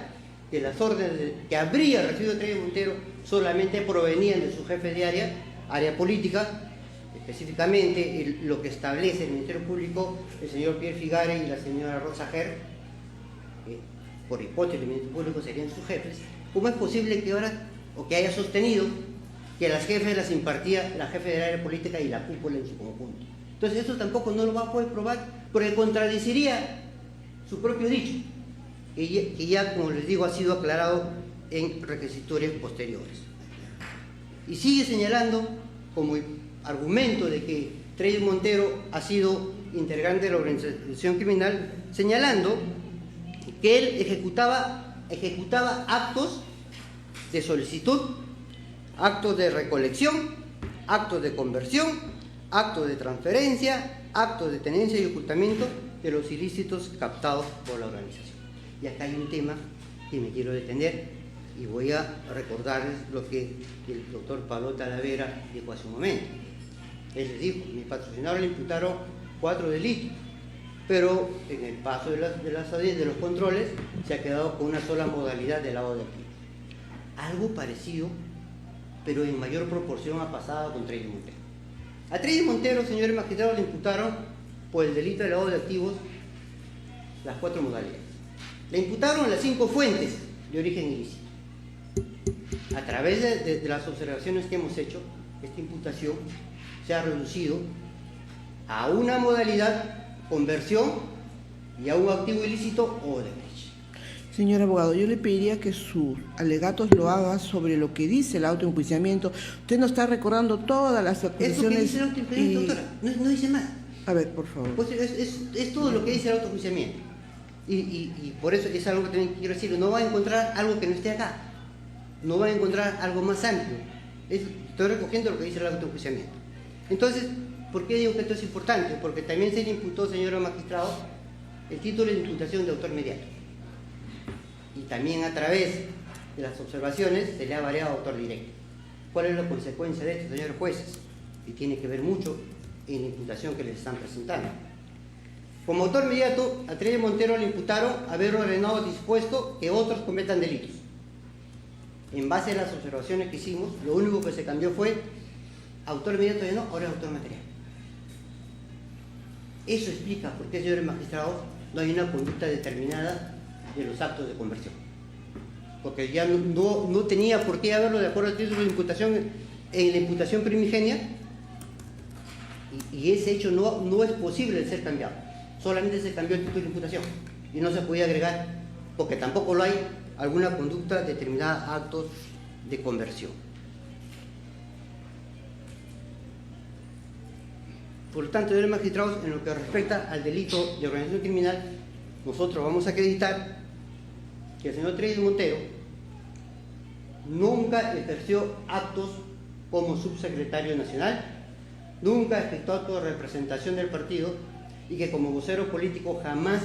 que las órdenes que habría recibido Treyes Montero solamente provenían de su jefe de área política, específicamente lo que establece el Ministerio Público, el señor Pierre Figare y la señora Rosa Ger, por hipótesis del Ministerio Público serían sus jefes. ¿Cómo es posible que ahora, o que haya sostenido, que las jefes las impartía la jefe de área política y la cúpula en su conjunto? Entonces esto tampoco no lo va a poder probar porque contradeciría su propio dicho, que ya, como les digo, ha sido aclarado en requisitorios posteriores. Y sigue señalando como argumento de que Treyes Montero ha sido integrante de la organización criminal, señalando que él ejecutaba actos de solicitud, actos de recolección, actos de conversión, actos de transferencia, actos de tenencia y ocultamiento de los ilícitos captados por la organización. Y acá hay un tema que me quiero detener y voy a recordarles lo que el doctor Pablo Talavera dijo hace un momento. Él les dijo, mi patrocinador le imputaron 4 delitos, pero en el paso de los controles se ha quedado con una sola modalidad de lavado de activos. Algo parecido, pero en mayor proporción ha pasado con Treyes Montero. A Treyes Montero, señores magistrados, le imputaron por el delito de lavado de activos las 4 modalidades. Le imputaron las 5 fuentes de origen ilícito. A través de las observaciones que hemos hecho, esta imputación se ha reducido a una modalidad, conversión, y a un activo ilícito o de brecha. Señor abogado, yo le pediría que sus alegatos lo haga sobre lo que dice el autoenjuiciamiento. Usted nos está recordando todas las Es lo que acusaciones. dice el autoenjuiciamiento, doctora, no dice más. A ver, por favor. Pues es todo lo que dice el autojuiciamiento. Y por eso es algo que también quiero decir, no va a encontrar algo que no esté acá, no va a encontrar algo más amplio. Estoy recogiendo lo que dice el autojuiciamiento. Entonces, ¿por qué digo que esto es importante? Porque también se le imputó, señor magistrado, el título de imputación de autor mediato. Y también a través de las observaciones se le ha variado a autor directo. ¿Cuál es la consecuencia de esto, señores jueces? Y tiene que ver mucho en la imputación que les están presentando. Como autor mediato, a Treyes Montero le imputaron haber ordenado o dispuesto que otros cometan delitos. En base a las observaciones que hicimos, lo único que se cambió fue autor mediato ya no, ahora es autor material. Eso explica por qué, señores magistrados, no hay una conducta determinada de los actos de conversión. Porque ya no tenía por qué haberlo de acuerdo al título de imputación en la imputación primigenia, y ese hecho no es posible de ser cambiado. Solamente se cambió el título de imputación y no se podía agregar, porque tampoco lo hay, alguna conducta determinada a actos de conversión. Por lo tanto, señores magistrados, en lo que respecta al delito de organización criminal, nosotros vamos a acreditar que el señor Treyes Montero nunca ejerció actos como subsecretario nacional, nunca efectuó actos de representación del partido, y que como vocero político jamás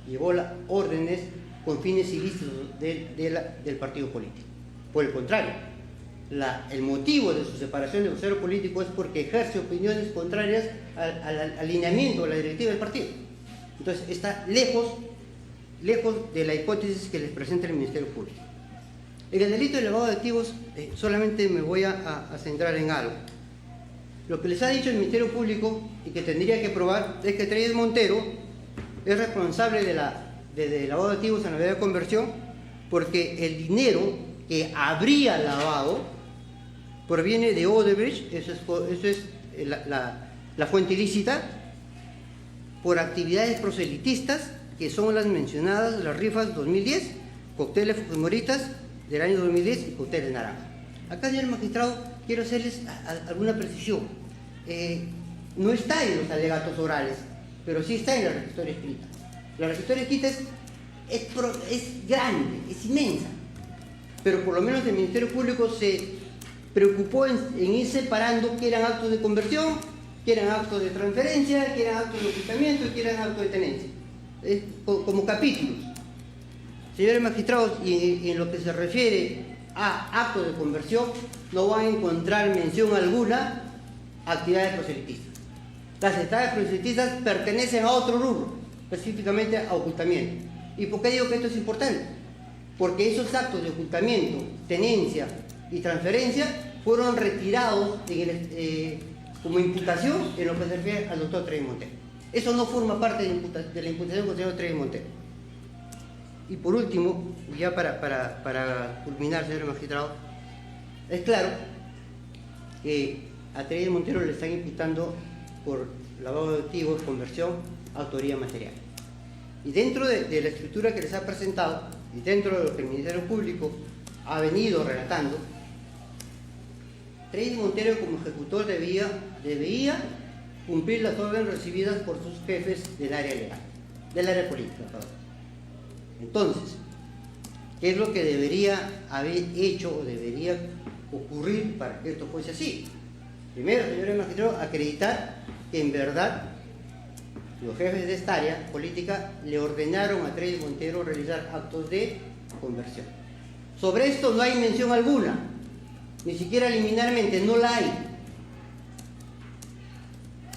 llevó las órdenes con fines ilícitos del partido político. Por el contrario, el motivo de su separación de vocero político es porque ejerce opiniones contrarias al alineamiento, a la directiva del partido. Entonces está lejos de la hipótesis que les presenta el Ministerio Público. En el delito de lavado de activos solamente me voy a centrar en algo. Lo que les ha dicho el Ministerio Público y que tendría que probar es que Treyes Montero es responsable de lavado de activos en la medida de conversión, porque el dinero que habría lavado proviene de Odebrecht, eso es la fuente ilícita, por actividades proselitistas que son las mencionadas, las rifas 2010, cócteles fujimoristas del año 2010 y cócteles naranja. Acá, señor magistrado, quiero hacerles alguna precisión. No está en los alegatos orales, pero sí está en la requisitoria escrita. La requisitoria escrita es grande, es inmensa, pero por lo menos el Ministerio Público se preocupó en ir separando qué eran actos de conversión, qué eran actos de transferencia, qué eran actos de ocultamiento y qué eran actos de tenencia, como capítulos. Señores magistrados, y en lo que se refiere a actos de conversión, no van a encontrar mención alguna a actividades proselitistas. Las actividades proselitistas pertenecen a otro rubro, específicamente a ocultamiento. ¿Y por qué digo que esto es importante? Porque esos actos de ocultamiento, tenencia y transferencia fueron retirados como imputación en lo que se refiere al doctor Treyes Montero. Eso no forma parte de la imputación con el señor Treyes Montero. Y por último, ya para culminar, señor magistrado, es claro que a Treyes Montero le están imputando por lavado de activos, conversión, autoría material. Y dentro de la estructura que les ha presentado, y dentro de lo que el Ministerio Público ha venido relatando, Treyes Montero como ejecutor debía cumplir las órdenes recibidas por sus jefes del área legal, del área política, perdón. Entonces, ¿qué es lo que debería haber hecho o debería ocurrir para que esto fuese así? Primero, señores magistrados, acreditar que en verdad los jefes de esta área política le ordenaron a Treyes Montero realizar actos de conversión. Sobre esto no hay mención alguna, ni siquiera liminarmente, no la hay.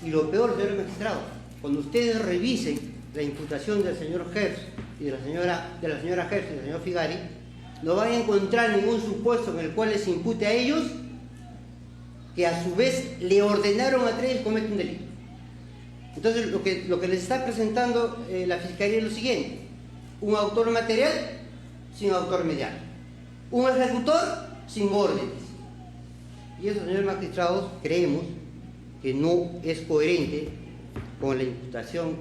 Y lo peor, señores magistrados, cuando ustedes revisen la imputación del señor Hertz y de la señora Hertz y del señor Figari, no van a encontrar ningún supuesto en el cual les impute a ellos que a su vez le ordenaron a Treyes cometer un delito. Entonces lo que les está presentando la Fiscalía es lo siguiente: un autor material sin autor medial, un ejecutor sin órdenes. Y eso, señores magistrados, creemos que no es coherente con la imputación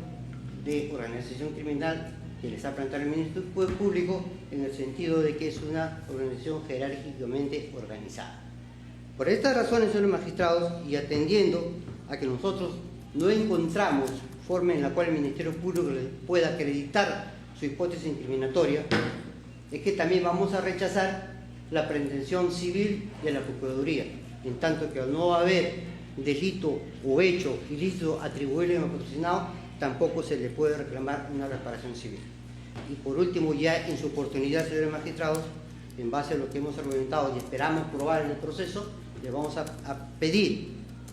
de organización criminal que les ha planteado el Ministerio Público, en el sentido de que es una organización jerárquicamente organizada. Por estas razones, señores magistrados, y atendiendo a que nosotros no encontramos forma en la cual el Ministerio Público pueda acreditar su hipótesis incriminatoria, es que también vamos a rechazar la pretensión civil de la Procuraduría, en tanto que al no haber delito o hecho ilícito atribuible al patrocinado, tampoco se le puede reclamar una reparación civil. Y por último, ya en su oportunidad, señores magistrados, en base a lo que hemos argumentado y esperamos probar en el proceso, le vamos a pedir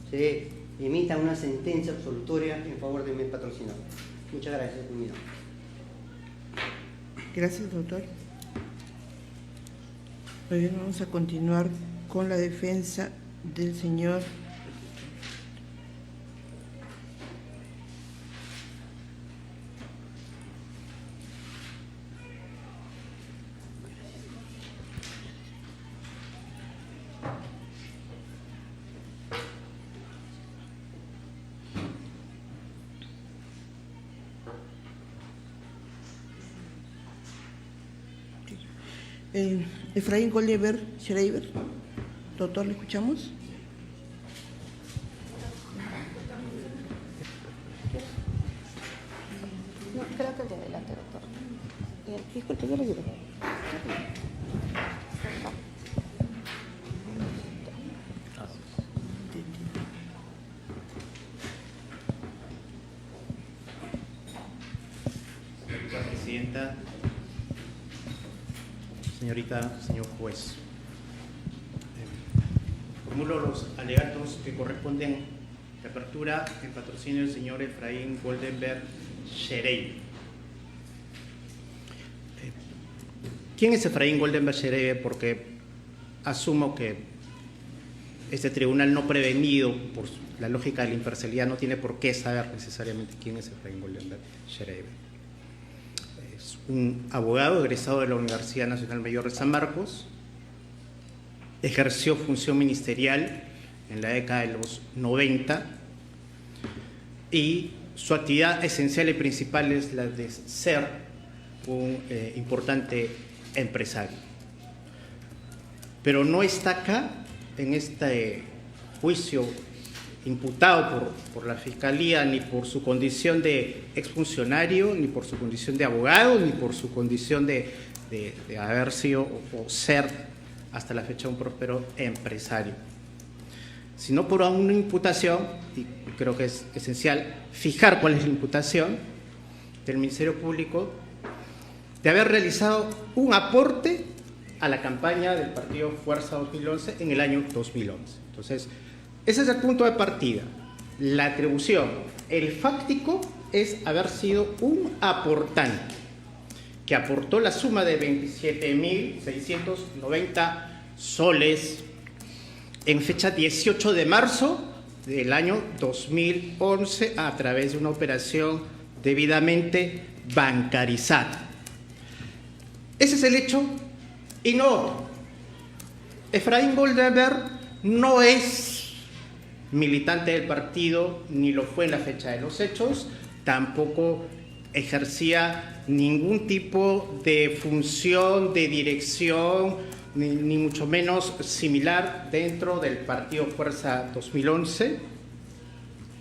se emita una sentencia absolutoria en favor de mi patrocinador. Muchas gracias, señor. Gracias, doctor. Muy bien, vamos a continuar con la defensa del señor Efraín Goldenberg Schreiber. Doctor, ¿le escuchamos? No, creo que el de adelante, doctor. Disculpe, yo le digo. Señora Presidenta, señorita, señor juez, formulo los alegatos que corresponden de apertura en patrocinio del señor Efraín Goldenberg Schreiber. ¿Quién es Efraín Goldenberg Schreiber? Porque asumo que este tribunal no prevenido por la lógica de la imparcialidad no tiene por qué saber necesariamente quién es Efraín Goldenberg Schreiber. Es un abogado egresado de la Universidad Nacional Mayor de San Marcos, ejerció función ministerial en la década de los 90 y su actividad esencial y principal es la de ser un importante empresario. Pero no está acá en este juicio imputado por la Fiscalía ni por su condición de exfuncionario, ni por su condición de abogado, ni por su condición de haber sido o ser hasta la fecha un próspero empresario, sino por una imputación, y creo que es esencial fijar cuál es la imputación del Ministerio Público, de haber realizado un aporte a la campaña del partido Fuerza 2011 en el año 2011. Entonces, ese es el punto de partida. La atribución, el fáctico, es haber sido un aportante que aportó la suma de 27.690 soles en fecha 18 de marzo del año 2011 a través de una operación debidamente bancarizada. Ese es el hecho y no otro. Efraín Goldenberg no es militante del partido, ni lo fue en la fecha de los hechos, tampoco ejercía ningún tipo de función de dirección, ni mucho menos similar dentro del partido Fuerza 2011,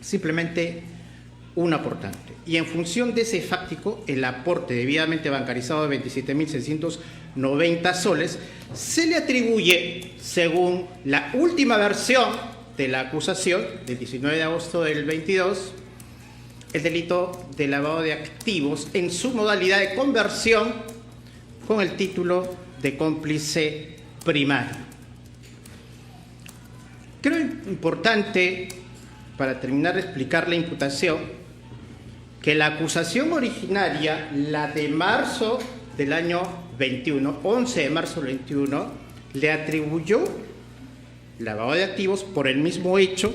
simplemente un aportante. Y en función de ese fáctico, el aporte debidamente bancarizado de 27.690 soles, se le atribuye, según la última versión de la acusación, del 19 de agosto del 22, el delito de lavado de activos en su modalidad de conversión con el título de cómplice primario. Creo importante, para terminar de explicar la imputación, que la acusación originaria, la de marzo del año 21, 11 de marzo del 21, le atribuyó lavado de activos por el mismo hecho,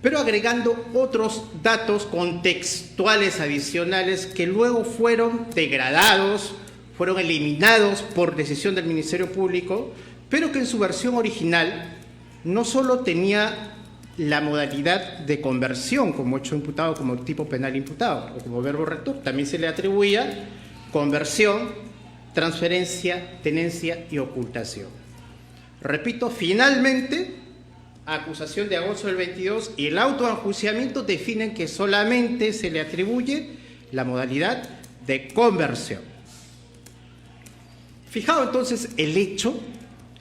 pero agregando otros datos contextuales adicionales que luego fueron degradados, fueron eliminados por decisión del Ministerio Público, pero que en su versión original no solo tenía la modalidad de conversión como hecho imputado, como tipo penal imputado o como verbo rector, también se le atribuía conversión, transferencia, tenencia y ocultación. Repito, finalmente, acusación de agosto del 22 y el auto de enjuiciamiento definen que solamente se le atribuye la modalidad de conversión. Fijado entonces el hecho,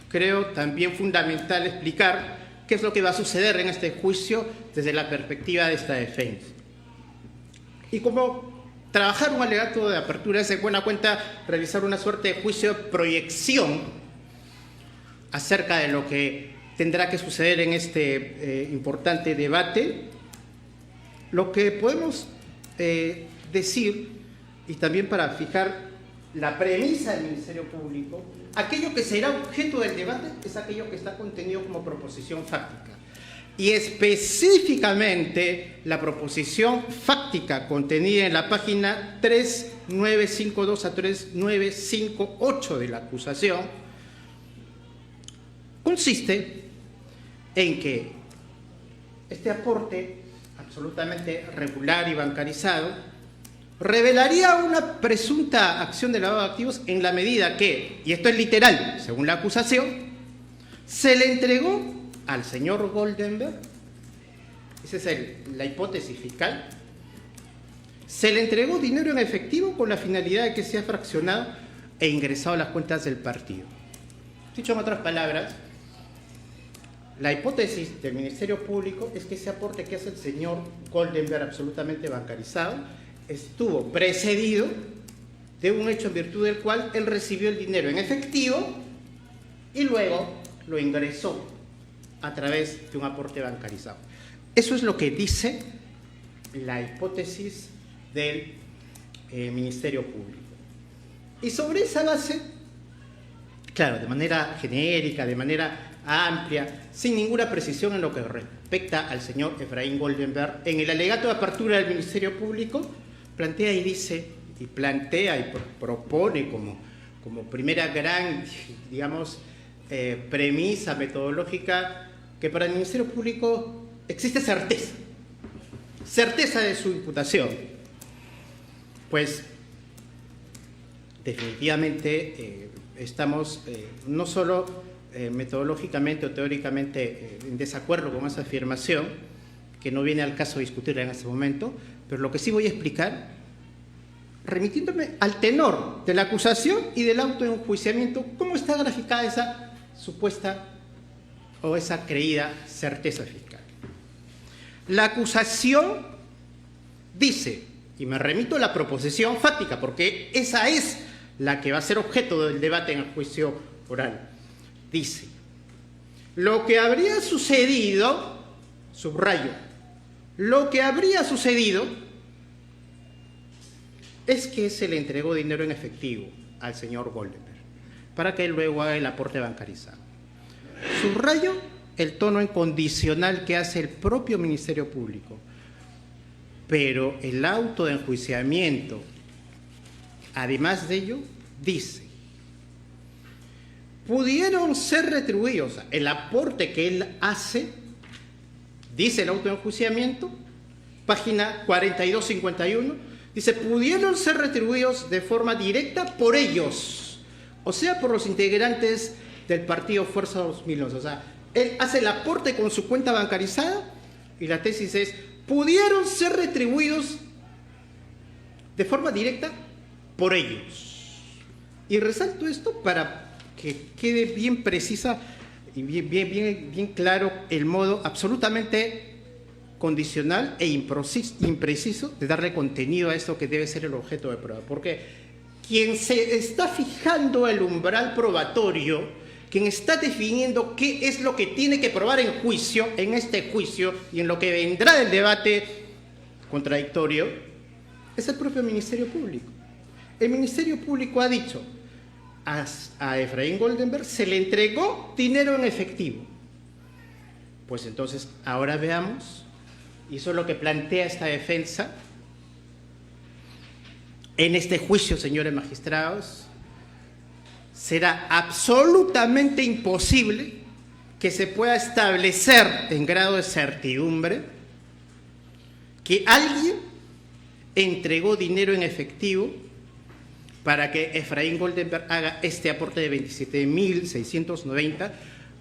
creo también fundamental explicar qué es lo que va a suceder en este juicio desde la perspectiva de esta defensa. Y como trabajar un alegato de apertura es de buena cuenta realizar una suerte de juicio de proyección acerca de lo que tendrá que suceder en este importante debate, lo que podemos decir, y también para fijar la premisa del Ministerio Público, aquello que será objeto del debate es aquello que está contenido como proposición fáctica. Y específicamente la proposición fáctica contenida en la página 3952 a 3958 de la acusación consiste en que este aporte absolutamente regular y bancarizado revelaría una presunta acción de lavado de activos en la medida que, y esto es literal, según la acusación, se le entregó al señor Goldenberg, esa es la hipótesis fiscal, se le entregó dinero en efectivo con la finalidad de que sea fraccionado e ingresado a las cuentas del partido. Dicho en otras palabras, la hipótesis del Ministerio Público es que ese aporte que hace el señor Goldenberg absolutamente bancarizado estuvo precedido de un hecho en virtud del cual él recibió el dinero en efectivo y luego lo ingresó a través de un aporte bancarizado. Eso es lo que dice la hipótesis del Ministerio Público. Y sobre esa base, claro, de manera genérica, de manera amplia, sin ninguna precisión en lo que respecta al señor Efraín Goldenberg, en el alegato de apertura del Ministerio Público plantea y dice, y plantea y propone como primera gran, digamos, premisa metodológica, que para el Ministerio Público existe certeza de su imputación. Pues definitivamente estamos no solo metodológicamente o teóricamente en desacuerdo con esa afirmación, que no viene al caso discutirla en este momento, pero lo que sí voy a explicar, remitiéndome al tenor de la acusación y del auto de enjuiciamiento, cómo está graficada esa supuesta o esa creída certeza fiscal. La acusación dice, y me remito a la proposición fáctica, porque esa es la que va a ser objeto del debate en el juicio oral, dice, lo que habría sucedido, subrayo, lo que habría sucedido es que se le entregó dinero en efectivo al señor Goldenberg para que él luego haga el aporte bancarizado. Subrayo el tono incondicional que hace el propio Ministerio Público, pero el auto de enjuiciamiento, además de ello, dice, pudieron ser retribuidos, el aporte que él hace, dice el auto de enjuiciamiento, página 4251, dice, pudieron ser retribuidos de forma directa por ellos, o sea, por los integrantes del partido Fuerza 2011. O sea, él hace el aporte con su cuenta bancarizada y la tesis es, pudieron ser retribuidos de forma directa por ellos. Y resalto esto para que quede bien precisa y bien claro el modo absolutamente condicional e impreciso de darle contenido a esto que debe ser el objeto de prueba. Porque quien se está fijando el umbral probatorio, quien está definiendo qué es lo que tiene que probar en juicio, en este juicio y en lo que vendrá del debate contradictorio, es el propio Ministerio Público. El Ministerio Público ha dicho, a Efraín Goldenberg se le entregó dinero en efectivo. Pues entonces, ahora veamos, y eso es lo que plantea esta defensa, en este juicio, señores magistrados, será absolutamente imposible que se pueda establecer en grado de certidumbre que alguien entregó dinero en efectivo para que Efraín Goldenberg haga este aporte de 27.690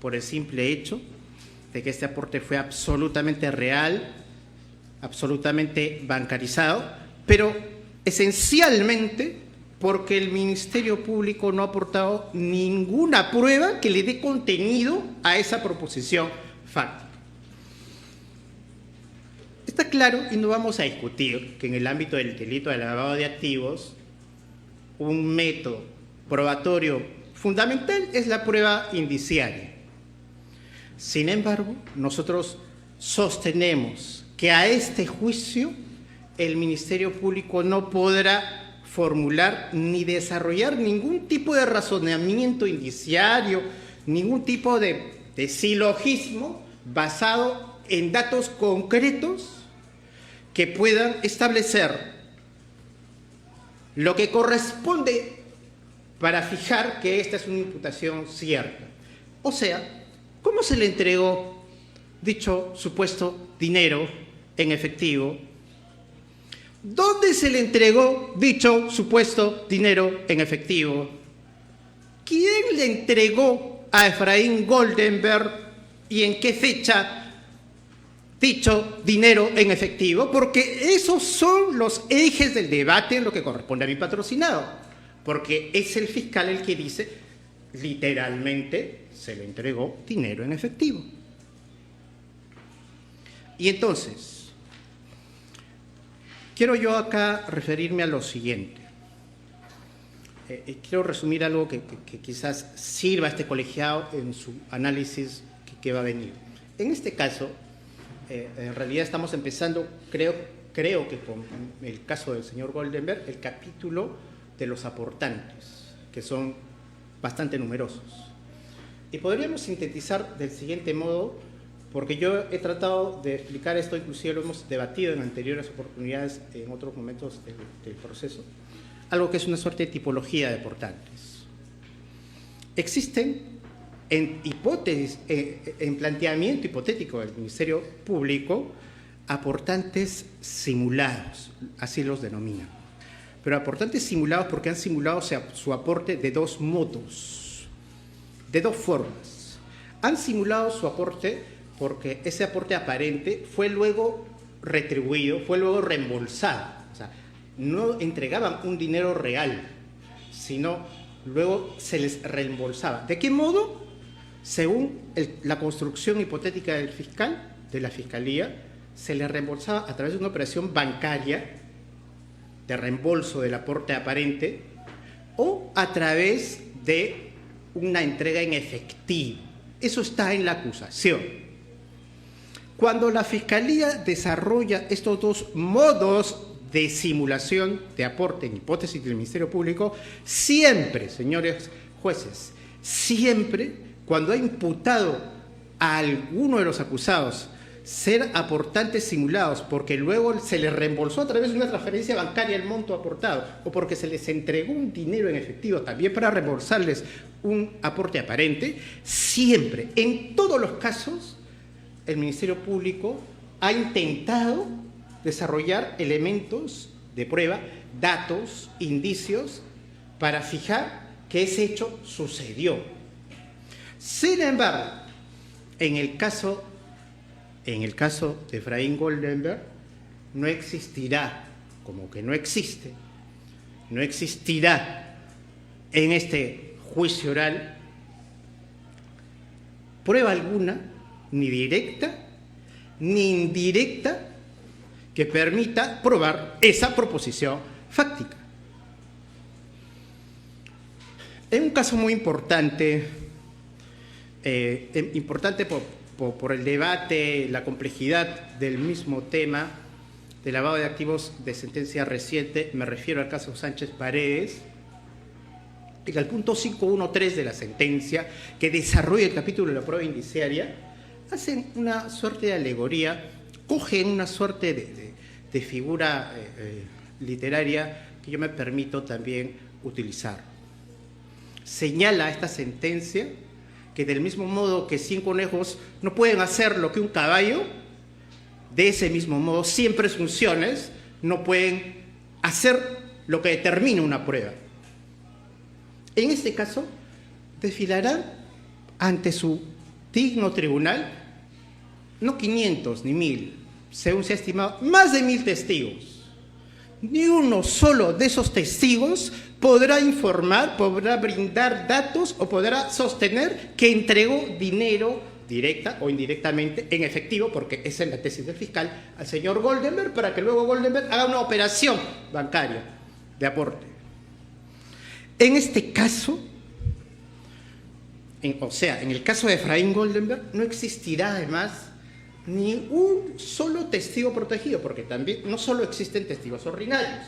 por el simple hecho de que este aporte fue absolutamente real, absolutamente bancarizado, pero esencialmente porque el Ministerio Público no ha aportado ninguna prueba que le dé contenido a esa proposición fáctica. Está claro, y no vamos a discutir, que en el ámbito del delito de lavado de activos, un método probatorio fundamental es la prueba indiciaria. Sin embargo, nosotros sostenemos que a este juicio el Ministerio Público no podrá formular ni desarrollar ningún tipo de razonamiento indiciario, ningún tipo de silogismo basado en datos concretos que puedan establecer lo que corresponde para fijar que esta es una imputación cierta. O sea, ¿cómo se le entregó dicho supuesto dinero en efectivo? ¿Dónde se le entregó dicho supuesto dinero en efectivo? ¿Quién le entregó a Efraín Goldenberg y en qué fecha dicho dinero en efectivo? Porque esos son los ejes del debate en lo que corresponde a mi patrocinado. Porque es el fiscal el que dice, literalmente, se le entregó dinero en efectivo. Y entonces, quiero yo acá referirme a lo siguiente. Quiero resumir algo que quizás sirva a este colegiado en su análisis que va a venir. En este caso, en realidad estamos empezando, creo que con el caso del señor Goldenberg, el capítulo de los aportantes, que son bastante numerosos. Y podríamos sintetizar del siguiente modo, porque yo he tratado de explicar esto, inclusive lo hemos debatido en anteriores oportunidades, en otros momentos del proceso, algo que es una suerte de tipología de aportantes. Existen en hipótesis, en planteamiento hipotético del Ministerio Público, aportantes simulados, así los denominan. Pero aportantes simulados porque han simulado su aporte de dos modos, de dos formas. Han simulado su aporte porque ese aporte aparente fue luego retribuido, fue luego reembolsado. O sea, no entregaban un dinero real, sino luego se les reembolsaba. ¿De qué modo? Según la construcción hipotética del fiscal, de la Fiscalía, se le reembolsaba a través de una operación bancaria de reembolso del aporte aparente o a través de una entrega en efectivo. Eso está en la acusación. Cuando la Fiscalía desarrolla estos dos modos de simulación de aporte en hipótesis del Ministerio Público, siempre, señores jueces, siempre cuando ha imputado a alguno de los acusados ser aportantes simulados porque luego se les reembolsó a través de una transferencia bancaria el monto aportado o porque se les entregó un dinero en efectivo también para reembolsarles un aporte aparente, siempre, en todos los casos, el Ministerio Público ha intentado desarrollar elementos de prueba, datos, indicios, para fijar que ese hecho sucedió. Sin embargo, en el caso de Efraín Goldenberg, no existirá, como que no existe, no existirá en este juicio oral prueba alguna, ni directa, ni indirecta, que permita probar esa proposición fáctica. En un caso muy importante, por el debate, la complejidad del mismo tema de lavado de activos de sentencia reciente, me refiero al caso Sánchez Paredes, y al punto 513 de la sentencia, que desarrolla el capítulo de la prueba indiciaria, hacen una suerte de alegoría, cogen una suerte de figura literaria que yo me permito también utilizar. Señala esta sentencia que del mismo modo que 100 conejos no pueden hacer lo que un caballo, de ese mismo modo 100 presunciones no pueden hacer lo que determina una prueba. En este caso, desfilarán ante su digno tribunal no 500 ni 1000, según se ha estimado, más de 1000 testigos. Ni uno solo de esos testigos podrá informar, podrá brindar datos o podrá sostener que entregó dinero directa o indirectamente en efectivo, porque esa es la tesis del fiscal, al señor Goldenberg, para que luego Goldenberg haga una operación bancaria de aporte. En este caso, en el caso de Efraín Goldenberg, no existirá además ni un solo testigo protegido, porque también no solo existen testigos ordinarios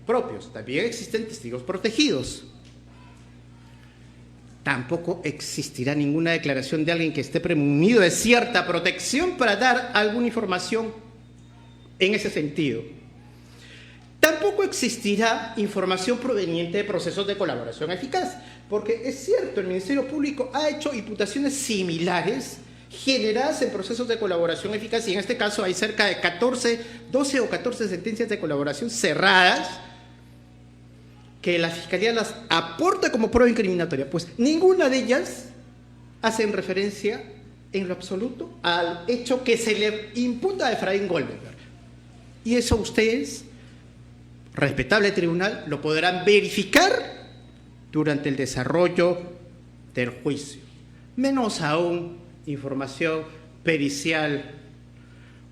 propios, también existen testigos protegidos. Tampoco existirá ninguna declaración de alguien que esté premunido de cierta protección para dar alguna información en ese sentido. Tampoco existirá información proveniente de procesos de colaboración eficaz, porque es cierto, el Ministerio Público ha hecho imputaciones similares generadas en procesos de colaboración eficaz, y en este caso hay cerca de 12 o 14 sentencias de colaboración cerradas que la Fiscalía las aporta como prueba incriminatoria. Pues ninguna de ellas hacen referencia en lo absoluto al hecho que se le imputa a Efraín Goldenberg. Y eso ustedes, respetable tribunal, lo podrán verificar durante el desarrollo del juicio. Menos aún información pericial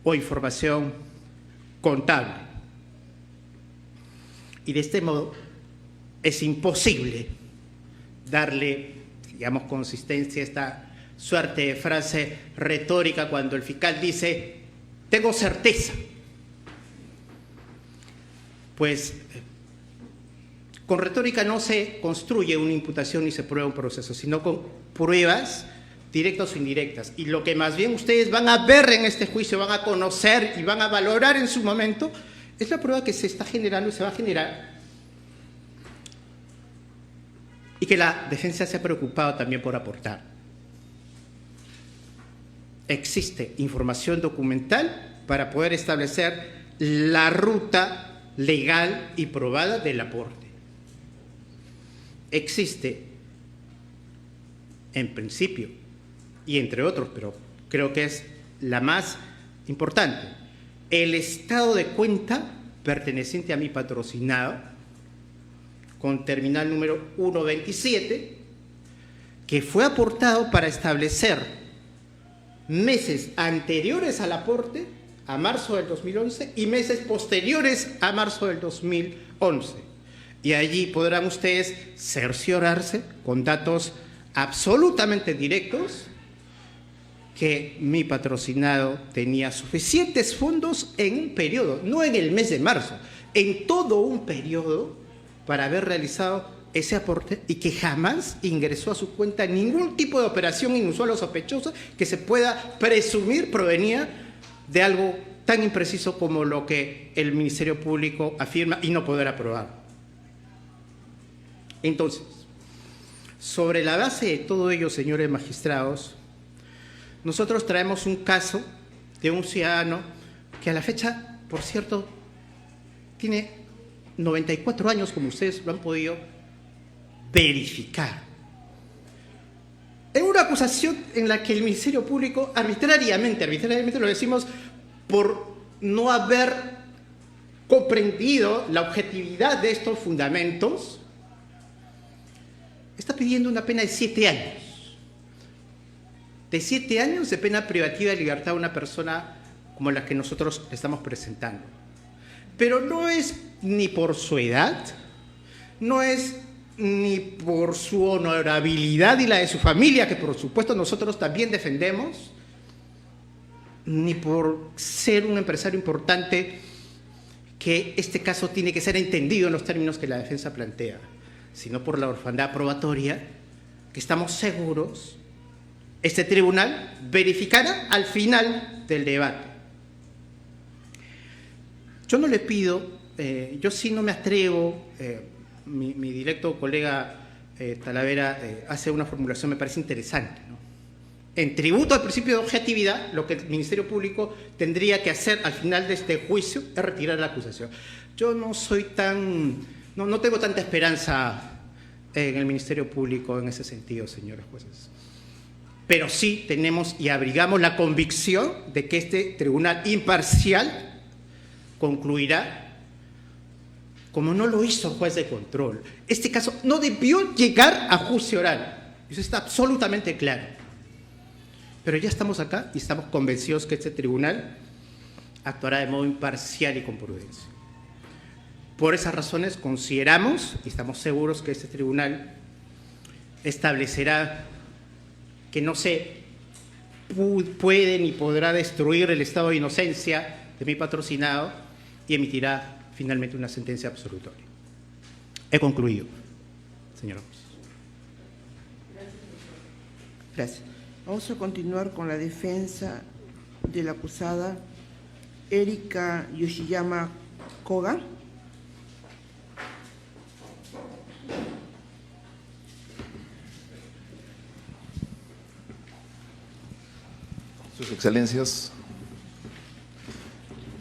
o información contable. Y de este modo es imposible darle, digamos, consistencia a esta suerte de frase retórica cuando el fiscal dice, tengo certeza. Pues con retórica no se construye una imputación ni se prueba un proceso, sino con pruebas directas o indirectas. Y lo que más bien ustedes van a ver en este juicio, van a conocer y van a valorar en su momento, es la prueba que se está generando y se va a generar, y que la defensa se ha preocupado también por aportar. Existe información documental para poder establecer la ruta legal y probada del aporte. Existe, en principio, y entre otros, pero creo que es la más importante, el estado de cuenta perteneciente a mi patrocinado, con terminal número 127, que fue aportado para establecer meses anteriores al aporte, a marzo del 2011, y meses posteriores a marzo del 2011. Y allí podrán ustedes cerciorarse con datos absolutamente directos que mi patrocinado tenía suficientes fondos en un periodo, no en el mes de marzo, en todo un periodo, para haber realizado ese aporte, y que jamás ingresó a su cuenta ningún tipo de operación inusual o sospechosa que se pueda presumir provenía de algo tan impreciso como lo que el Ministerio Público afirma y no podrá probar. Entonces, sobre la base de todo ello, señores magistrados, nosotros traemos un caso de un ciudadano que a la fecha, por cierto, tiene 94 años, como ustedes lo han podido verificar. En una acusación en la que el Ministerio Público arbitrariamente lo decimos por no haber comprendido la objetividad de estos fundamentos, está pidiendo una pena de 7 años. De 7 años de pena privativa de libertad a una persona como la que nosotros le estamos presentando. Pero no es ni por su edad, no es ni por su honorabilidad y la de su familia, que por supuesto nosotros también defendemos, ni por ser un empresario importante, que este caso tiene que ser entendido en los términos que la defensa plantea, sino por la orfandad probatoria, que estamos seguros este tribunal verificará al final del debate. Yo no le pido, yo sí no me atrevo, mi directo colega Talavera hace una formulación, me parece interesante, ¿no? En tributo al principio de objetividad, lo que el Ministerio Público tendría que hacer al final de este juicio es retirar la acusación. Yo no soy no tengo tanta esperanza en el Ministerio Público en ese sentido, señores jueces. pero sí tenemos y abrigamos la convicción de que este tribunal imparcial concluirá como no lo hizo el juez de control. Este caso no debió llegar a juicio oral, eso está absolutamente claro. Pero ya estamos acá y estamos convencidos que este tribunal actuará de modo imparcial y con prudencia. Por esas razones consideramos y estamos seguros que este tribunal establecerá que no se puede ni podrá destruir el estado de inocencia de mi patrocinado y emitirá finalmente una sentencia absolutoria. He concluido, señor Ramos. Gracias. Vamos a continuar con la defensa de la acusada Erika Yoshiyama Koga. Sus Excelencias,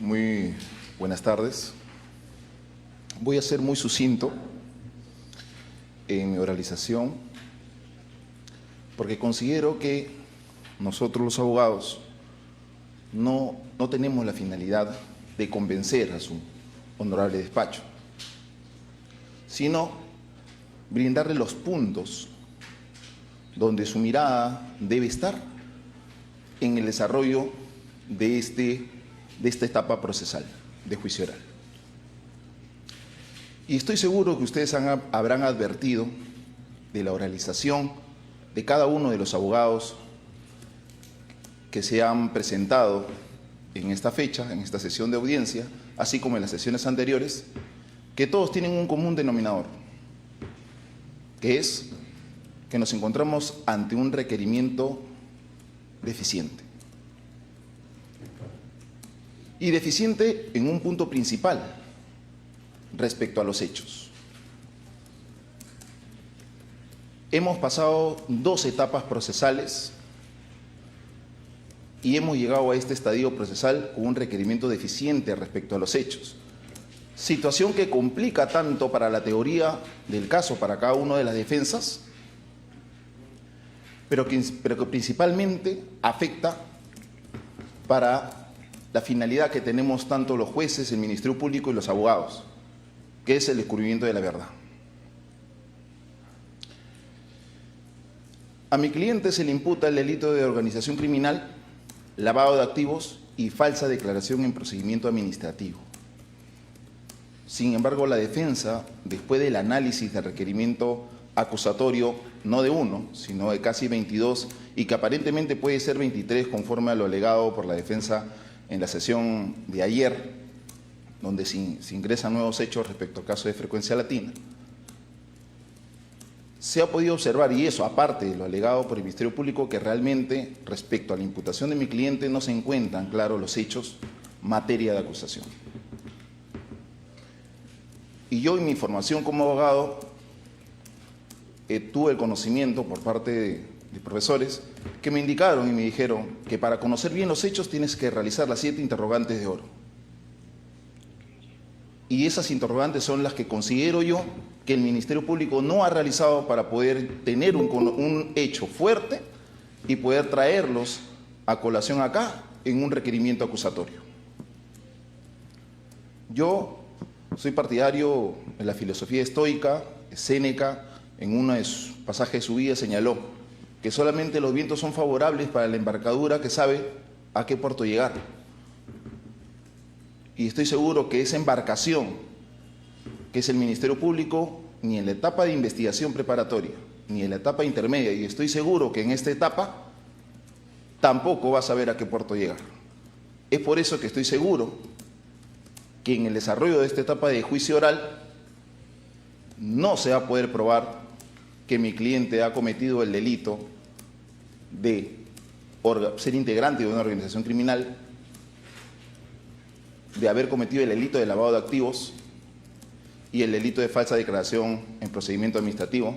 muy buenas tardes. Voy a ser muy sucinto en mi oralización porque considero que nosotros los abogados no tenemos la finalidad de convencer a su honorable despacho, sino brindarle los puntos donde su mirada debe estar en el desarrollo de esta etapa procesal de juicio oral. Y estoy seguro que ustedes habrán advertido de la oralización de cada uno de los abogados que se han presentado en esta fecha, en esta sesión de audiencia, así como en las sesiones anteriores, que todos tienen un común denominador, que es que nos encontramos ante un requerimiento deficiente. Y deficiente en un punto principal respecto a los hechos. Hemos pasado 2 etapas procesales y hemos llegado a este estadio procesal con un requerimiento deficiente respecto a los hechos. Situación que complica tanto para la teoría del caso, para cada una de las defensas, pero que principalmente afecta para la finalidad que tenemos tanto los jueces, el Ministerio Público y los abogados, que es el descubrimiento de la verdad. A mi cliente se le imputa el delito de organización criminal, lavado de activos y falsa declaración en procedimiento administrativo. Sin embargo, la defensa, después del análisis del requerimiento acusatorio, no de 1, sino de casi 22, y que aparentemente puede ser 23 conforme a lo alegado por la defensa en la sesión de ayer, donde se ingresan nuevos hechos respecto al caso de Frecuencia Latina, se ha podido observar, y eso aparte de lo alegado por el Ministerio Público, que realmente respecto a la imputación de mi cliente no se encuentran claros los hechos materia de acusación. Y yo en mi formación como abogado tuve el conocimiento por parte de profesores que me indicaron y me dijeron que para conocer bien los hechos tienes que realizar las 7 interrogantes de oro. Y esas interrogantes son las que considero yo que el Ministerio Público no ha realizado para poder tener un hecho fuerte y poder traerlos a colación acá en un requerimiento acusatorio. Yo soy partidario de la filosofía estoica. Séneca, en uno de sus pasajes de su vida, señaló que solamente los vientos son favorables para la embarcadura que sabe a qué puerto llegar. Y estoy seguro que esa embarcación, que es el Ministerio Público, ni en la etapa de investigación preparatoria, ni en la etapa intermedia, y estoy seguro que en esta etapa tampoco va a saber a qué puerto llegar. Es por eso que estoy seguro que en el desarrollo de esta etapa de juicio oral no se va a poder probar que mi cliente ha cometido el delito de ser integrante de una organización criminal, de haber cometido el delito de lavado de activos y el delito de falsa declaración en procedimiento administrativo.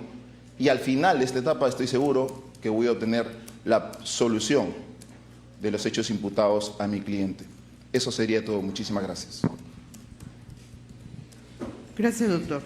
Y al final de esta etapa estoy seguro que voy a obtener la solución de los hechos imputados a mi cliente. Eso sería todo. Muchísimas gracias. Gracias, doctor.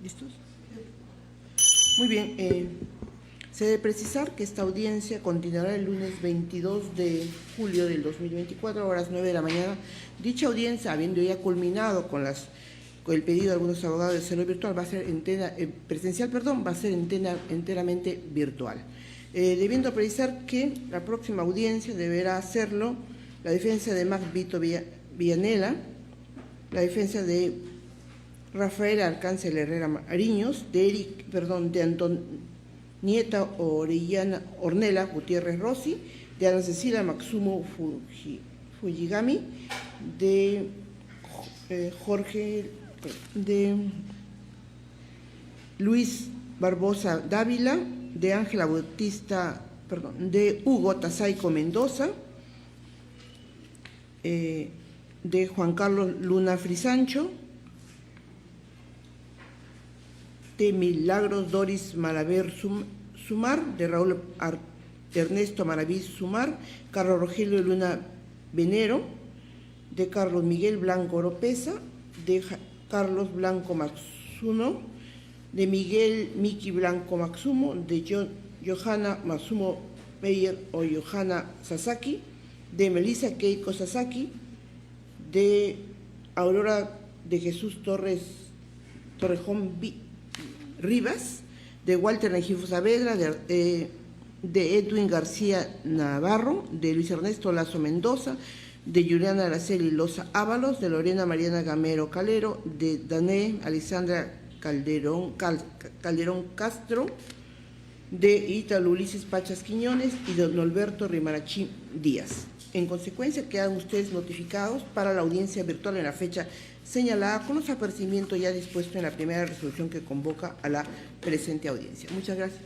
¿Listos? Muy bien. Se debe precisar que esta audiencia continuará el lunes 22 de julio del 2024 a horas 9 de la mañana. Dicha audiencia, habiendo ya culminado con el pedido de algunos abogados del servidor virtual, va a ser presencial, va a ser enteramente virtual. Debiendo precisar que la próxima audiencia deberá hacerlo la defensa de Max Vito Villanela, la defensa de Rafael Arcángel Herrera Mariños, de Antonieta Orellana Ornella Gutiérrez Rossi, de Ana Cecilia Matsumo Fujigami, de Luis Barbosa Dávila, de Ángela Bautista, de Hugo Tazaico Mendoza, de Juan Carlos Luna Frisancho, de Milagros Doris Malaver Sumar, de Raúl Ernesto Maraví Sumar, Carlos Rogelio Luna Venero, de Carlos Miguel Blanco Oropesa, de Carlos Blanco Matsuno, de Miguel Miki Blanco Matsumo, de Johanna Matsumo Meyer o Johanna Sasaki, de Melissa Keiko Sasaki, de Aurora de Jesús Torrejón Rivas, de Walter Rengifo Saavedra, de Edwin García Navarro, de Luis Ernesto Lazo Mendoza, de Juliana Araceli Loza Ábalos, de Lorena Mariana Gamero Calero, de Dané Alexandra Calderón Castro, de Ítalo Ulises Pachas Quiñones y de don Alberto Rimarachí Díaz. En consecuencia, quedan ustedes notificados para la audiencia virtual en la fecha señalada con los apercibimientos ya dispuestos en la primera resolución que convoca a la presente audiencia. Muchas gracias.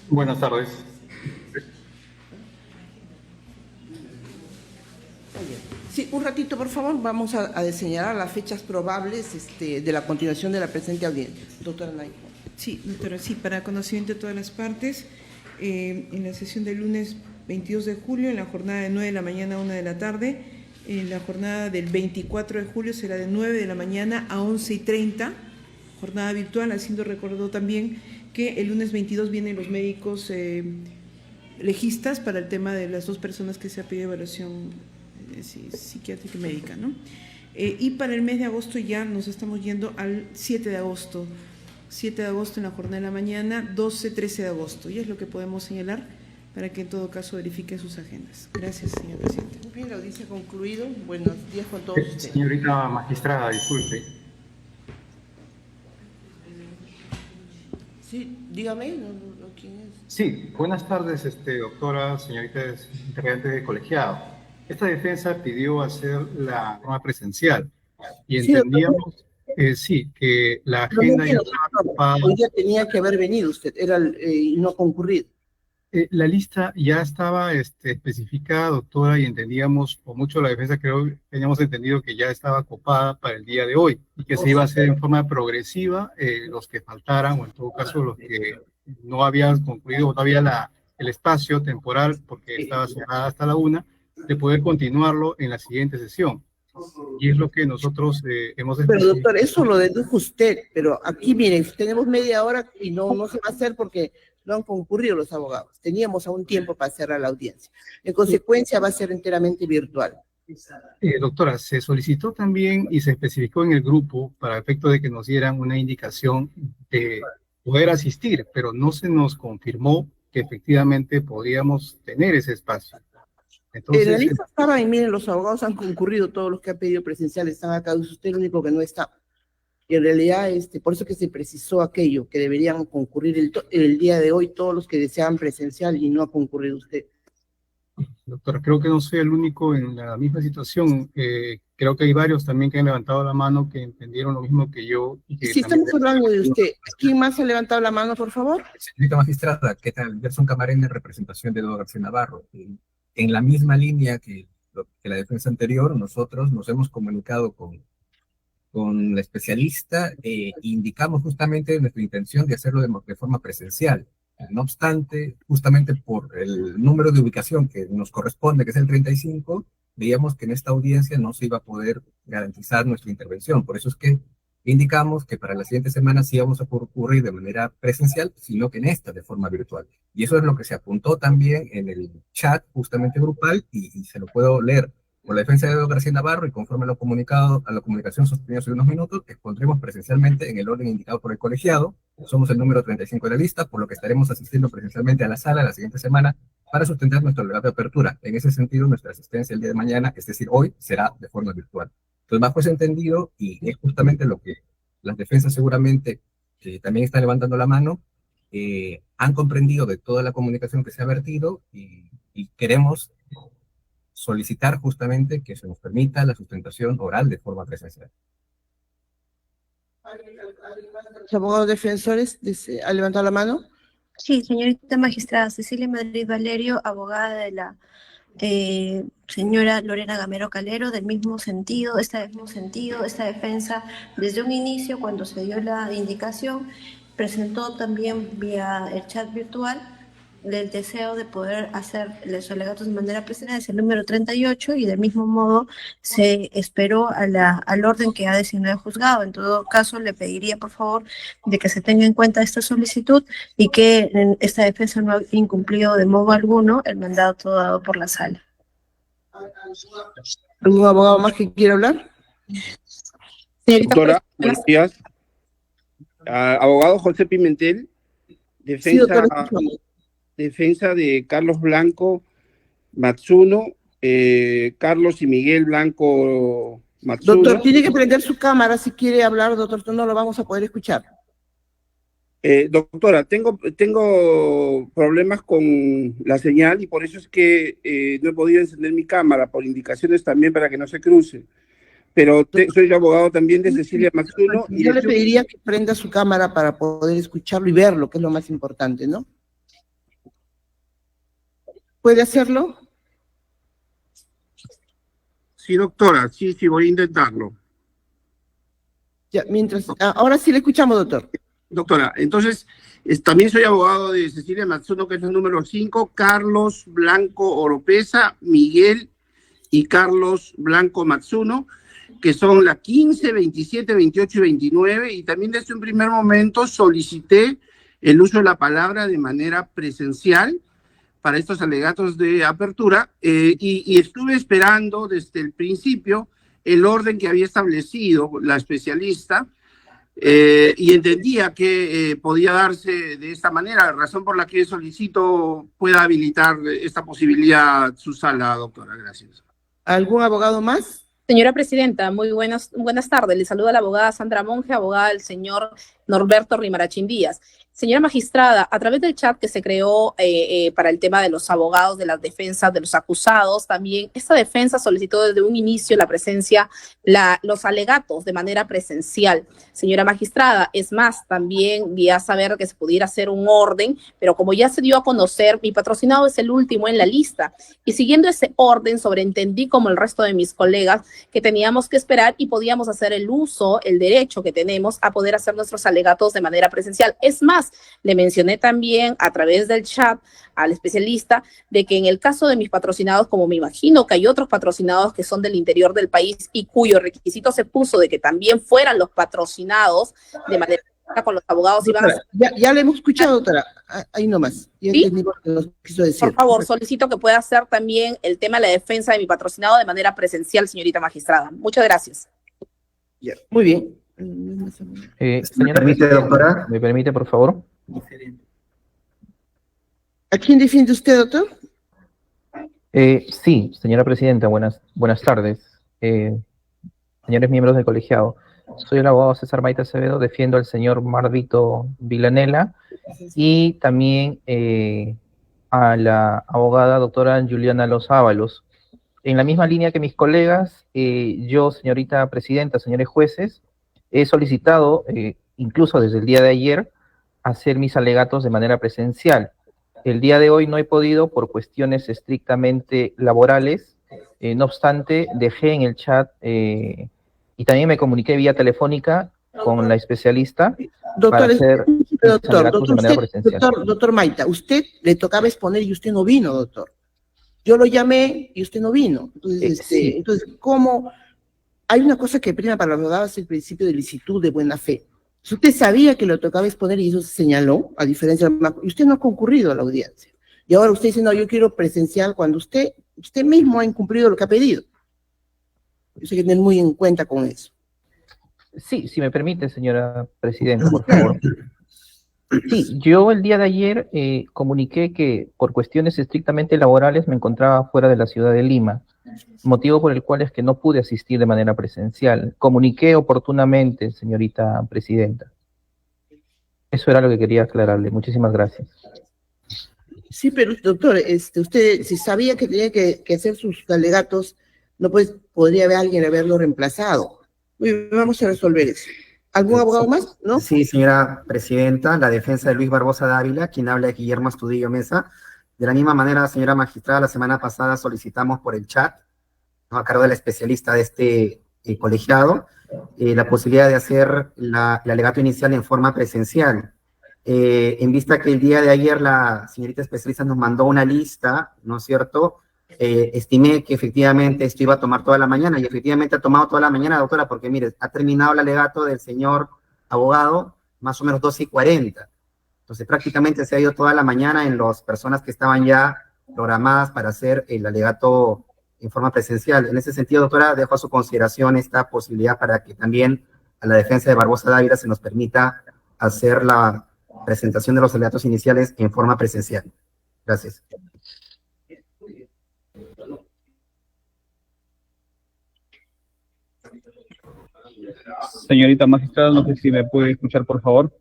Buenas tardes. Sí, un ratito, por favor. Vamos a señalar las fechas probables de la continuación de la presente audiencia. Doctora Nay. Sí, doctora, sí, para conocimiento de todas las partes, en la sesión del lunes 22 de julio, en la jornada de 9 de la mañana a 1 de la tarde, en la jornada del 24 de julio será de 9 de la mañana a 11:30, jornada virtual, haciendo recordó también que el lunes 22 vienen los médicos legistas para el tema de las dos personas que se ha pedido evaluación psiquiátrica y médica, ¿no? Y para el mes de agosto ya nos estamos yendo al 7 de agosto, 7 de agosto en la jornada de la mañana, 12, 13 de agosto, y es lo que podemos señalar para que en todo caso verifiquen sus agendas. Gracias, señor presidente. Muy bien, la audiencia ha concluido. Buenos días con todos ustedes. Señorita magistrada, disculpe. Sí, dígame, ¿quién es? Sí, buenas tardes, doctora, señoritas integrantes del colegiado. Esta defensa pidió hacer la forma presencial y entendíamos, que la agenda ya estaba ocupada. Hoy día tenía que haber venido usted, y no ha concurrido. La lista ya estaba especificada, doctora, y entendíamos, por mucho la defensa, creo que teníamos entendido que ya estaba copada para el día de hoy y que se iba a hacer en forma progresiva los que faltaran, o en todo caso los que no habían concluido, no había el espacio temporal porque estaba cerrada hasta la 1, de poder continuarlo en la siguiente sesión. Y es lo que nosotros hemos especificado. Pero doctor, eso lo dedujo usted, pero aquí miren, tenemos media hora y no se va a hacer porque no han concurrido los abogados. Teníamos aún tiempo para cerrar la audiencia. En consecuencia, va a ser enteramente virtual. Doctora, se solicitó también y se especificó en el grupo para efecto de que nos dieran una indicación de poder asistir, pero no se nos confirmó que efectivamente podíamos tener ese espacio. Entonces, la lista estaba y miren, los abogados han concurrido, todos los que han pedido presencial están acá, es usted el único que no está. Y en realidad, por eso que se precisó aquello, que deberían concurrir el día de hoy todos los que deseaban presencial y no ha concurrido usted. Doctora, creo que no soy el único en la misma situación. Creo que hay varios también que han levantado la mano que entendieron lo mismo que yo. Y que sí, estamos hablando de usted. ¿Quién más ha levantado la mano, por favor? Señorita magistrada, ¿qué tal? Gerson Camarena en representación de Eduardo García Navarro. En la misma línea que que la defensa anterior, nosotros nos hemos comunicado con la especialista e indicamos justamente nuestra intención de hacerlo de forma presencial. No obstante, justamente por el número de ubicación que nos corresponde, que es el 35, veíamos que en esta audiencia no se iba a poder garantizar nuestra intervención. Por eso es que indicamos que para la siguiente semana sí vamos a ocurrir de manera presencial, sino que en esta de forma virtual. Y eso es lo que se apuntó también en el chat justamente grupal y se lo puedo leer. Por la defensa de Edo García Navarro y conforme a lo comunicado, a la comunicación sostenida hace unos minutos, expondremos presencialmente en el orden indicado por el colegiado. Somos el número 35 de la lista, por lo que estaremos asistiendo presencialmente a la sala la siguiente semana para sustentar nuestro alegato de apertura. En ese sentido, nuestra asistencia el día de mañana, es decir, hoy, será de forma virtual. Entonces, bajo ese entendido, y es justamente lo que las defensas seguramente, que también están levantando la mano, han comprendido de toda la comunicación que se ha vertido y queremos solicitar justamente que se nos permita la sustentación oral de forma presencial. Los abogados defensores han levantado la mano. Sí, señorita magistrada Cecilia Madrid Valerio, abogada de la señora Lorena Gamero Calero, del mismo sentido, esta defensa, desde un inicio, cuando se dio la indicación, presentó también vía el chat virtual el deseo de poder hacer los alegatos de manera presencial, es el número 38, y del mismo modo se esperó al orden que ha designado el juzgado. En todo caso, le pediría, por favor, de que se tenga en cuenta esta solicitud y que esta defensa no ha incumplido de modo alguno el mandato dado por la sala. ¿Algún abogado más que quiera hablar? Doctora, buenos días. Abogado José Pimentel, defensa, Sí, doctor, defensa de Carlos Blanco Matsuno, Carlos y Miguel Blanco Matsuno. Doctor, tiene que prender su cámara si quiere hablar, doctor, no lo vamos a poder escuchar. Doctora, tengo problemas con la señal y por eso es que no he podido encender mi cámara, por indicaciones también para que no se cruce. Pero soy abogado también de Cecilia Matsuno. Yo le pediría que prenda su cámara para poder escucharlo y verlo, que es lo más importante, ¿no? ¿Puede hacerlo? Sí, doctora, sí, voy a intentarlo. Ya, ahora sí le escuchamos, doctor. Doctora, entonces, también soy abogado de Cecilia Matsuno, que es el número 5, Carlos Blanco Oropesa, Miguel y Carlos Blanco Matsuno, que son la 15, 27, 28 y 29, y también desde un primer momento solicité el uso de la palabra de manera presencial para estos alegatos de apertura, y estuve esperando desde el principio el orden que había establecido la especialista, y entendía que podía darse de esta manera, razón por la que solicito pueda habilitar esta posibilidad su sala, doctora. Gracias. ¿Algún abogado más? Señora Presidenta, muy buenas tardes. Le saluda la abogada Sandra Monge, abogada del señor Norberto Rimarachín Díaz. Señora magistrada, a través del chat que se creó para el tema de los abogados, de las defensas, de los acusados, también esta defensa solicitó desde un inicio la presencia, los alegatos de manera presencial. Señora magistrada, es más, también vi a saber que se pudiera hacer un orden, pero como ya se dio a conocer, mi patrocinado es el último en la lista. Y siguiendo ese orden, sobreentendí como el resto de mis colegas que teníamos que esperar y podíamos hacer el uso, el derecho que tenemos a poder hacer nuestros alegatos de manera presencial. Es más, le mencioné también a través del chat al especialista de que en el caso de mis patrocinados, como me imagino que hay otros patrocinados que son del interior del país y cuyo requisito se puso de que también fueran los patrocinados de manera con los abogados iban a... Ya le hemos escuchado, doctora. Ahí nomás. Ya ¿Sí? entendí lo que nos quiso decir. Por favor, solicito que pueda hacer también el tema de la defensa de mi patrocinado de manera presencial, señorita magistrada. Muchas gracias. Muy bien. ¿Me permite, doctora? ¿Me permite, por favor? ¿A quién defiende usted, doctor? Sí, señora presidenta, buenas tardes. Señores miembros del colegiado, soy el abogado César Maite Acevedo, defiendo al señor Mardito Villanela y también a la abogada doctora Juliana Los Ábalos. En la misma línea que mis colegas, yo, señorita presidenta, señores jueces, he solicitado, incluso desde el día de ayer, hacer mis alegatos de manera presencial. El día de hoy no he podido por cuestiones estrictamente laborales, No obstante, dejé en el chat y también me comuniqué vía telefónica con la especialista para hacer mis alegatos de manera presencial. Doctor Maita, usted le tocaba exponer y usted no vino, doctor. Yo lo llamé y usted no vino. Entonces, sí. entonces, ¿cómo? Hay una cosa que prima para los abogados, es el principio de licitud de buena fe. Si usted sabía que le tocaba exponer y eso se señaló, a diferencia de y usted no ha concurrido a la audiencia. Y ahora usted dice, no, yo quiero presencial cuando usted mismo ha incumplido lo que ha pedido. Eso hay que tener muy en cuenta con eso. Sí, si me permite, señora presidenta, por favor. Sí, yo el día de ayer comuniqué que por cuestiones estrictamente laborales me encontraba fuera de la ciudad de Lima, motivo por el cual es que no pude asistir de manera presencial. Comuniqué oportunamente, señorita presidenta. Eso era lo que quería aclararle. Muchísimas gracias. Sí, pero doctor, usted si sabía que tenía que hacer sus alegatos, no podría haber alguien haberlo reemplazado. Muy bien, vamos a resolver eso. ¿Algún abogado más? ¿No? Sí, señora presidenta, la defensa de Luis Barbosa Dávila, quien habla de Guillermo Astudillo Mesa. De la misma manera, señora magistrada, la semana pasada solicitamos por el chat, ¿no?, a cargo de la especialista de este colegiado, la posibilidad de hacer el alegato inicial en forma presencial. En vista que el día de ayer la señorita especialista nos mandó una lista, ¿no es cierto?, estimé que efectivamente esto iba a tomar toda la mañana, y efectivamente ha tomado toda la mañana, doctora, porque mire, ha terminado el alegato del señor abogado más o menos 12:40. Entonces prácticamente se ha ido toda la mañana en las personas que estaban ya programadas para hacer el alegato en forma presencial. En ese sentido, doctora, dejo a su consideración esta posibilidad para que también a la defensa de Barbosa Dávila se nos permita hacer la presentación de los alegatos iniciales en forma presencial. Gracias. Señorita magistrada, no sé si me puede escuchar, por favor.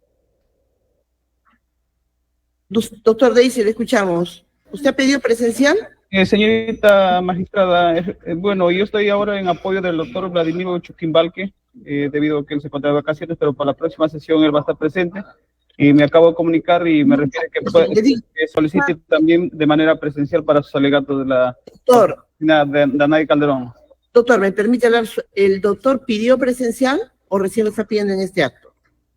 Doctor Daisy, le escuchamos. ¿Usted ha pedido presencial? Señorita magistrada, bueno, yo estoy ahora en apoyo del doctor Vladimir Chuquimbalque, debido a que él se encuentra de vacaciones, pero para la próxima sesión él va a estar presente. Y me acabo de comunicar y me refiere que solicite también de manera presencial para sus alegatos de la oficina de Danae Calderón. Doctor, ¿me permite hablar? ¿El doctor pidió presencial o recién lo está pidiendo en este acto?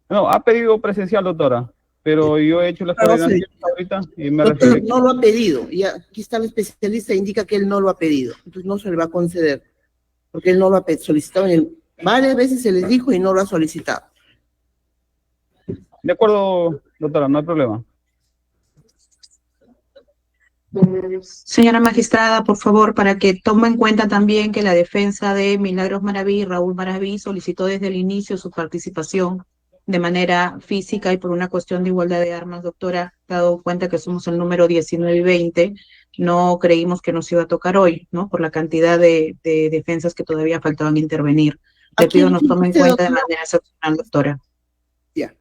No, ha pedido presencial, doctora, pero yo he hecho las coordinaciones ahorita y me Doctor, refiero... no lo ha pedido, y aquí está el especialista, indica que él no lo ha pedido, entonces no se le va a conceder, porque él no lo ha solicitado, varias veces se les dijo y no lo ha solicitado. De acuerdo, doctora, no hay problema. Señora magistrada, por favor, para que tome en cuenta también que la defensa de Milagros Maraví y Raúl Maraví solicitó desde el inicio su participación de manera física y por una cuestión de igualdad de armas, doctora, dado cuenta que somos el número 19 y 20, no creímos que nos iba a tocar hoy, ¿no? Por la cantidad de defensas que todavía faltaban intervenir. Le pido nos tome en cuenta de manera excepcional, doctora. Ya.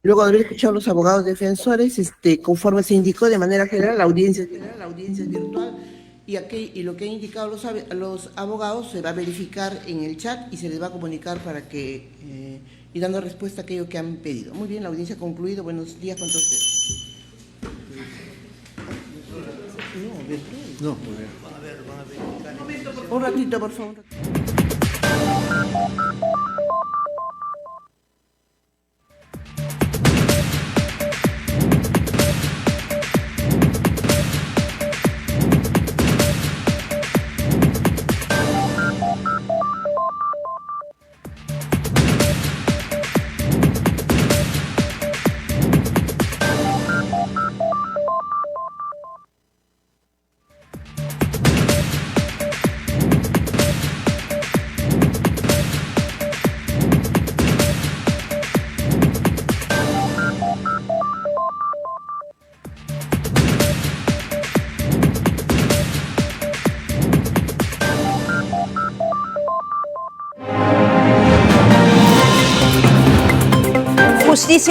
Luego de haber escuchado a los abogados defensores, conforme se indicó de manera general, la audiencia es virtual y lo que han indicado los abogados se va a verificar en el chat y se les va a comunicar para que, y dando respuesta a aquello que han pedido. Muy bien, la audiencia ha concluido. Buenos días con todos ustedes. No, un ratito, por favor. Dice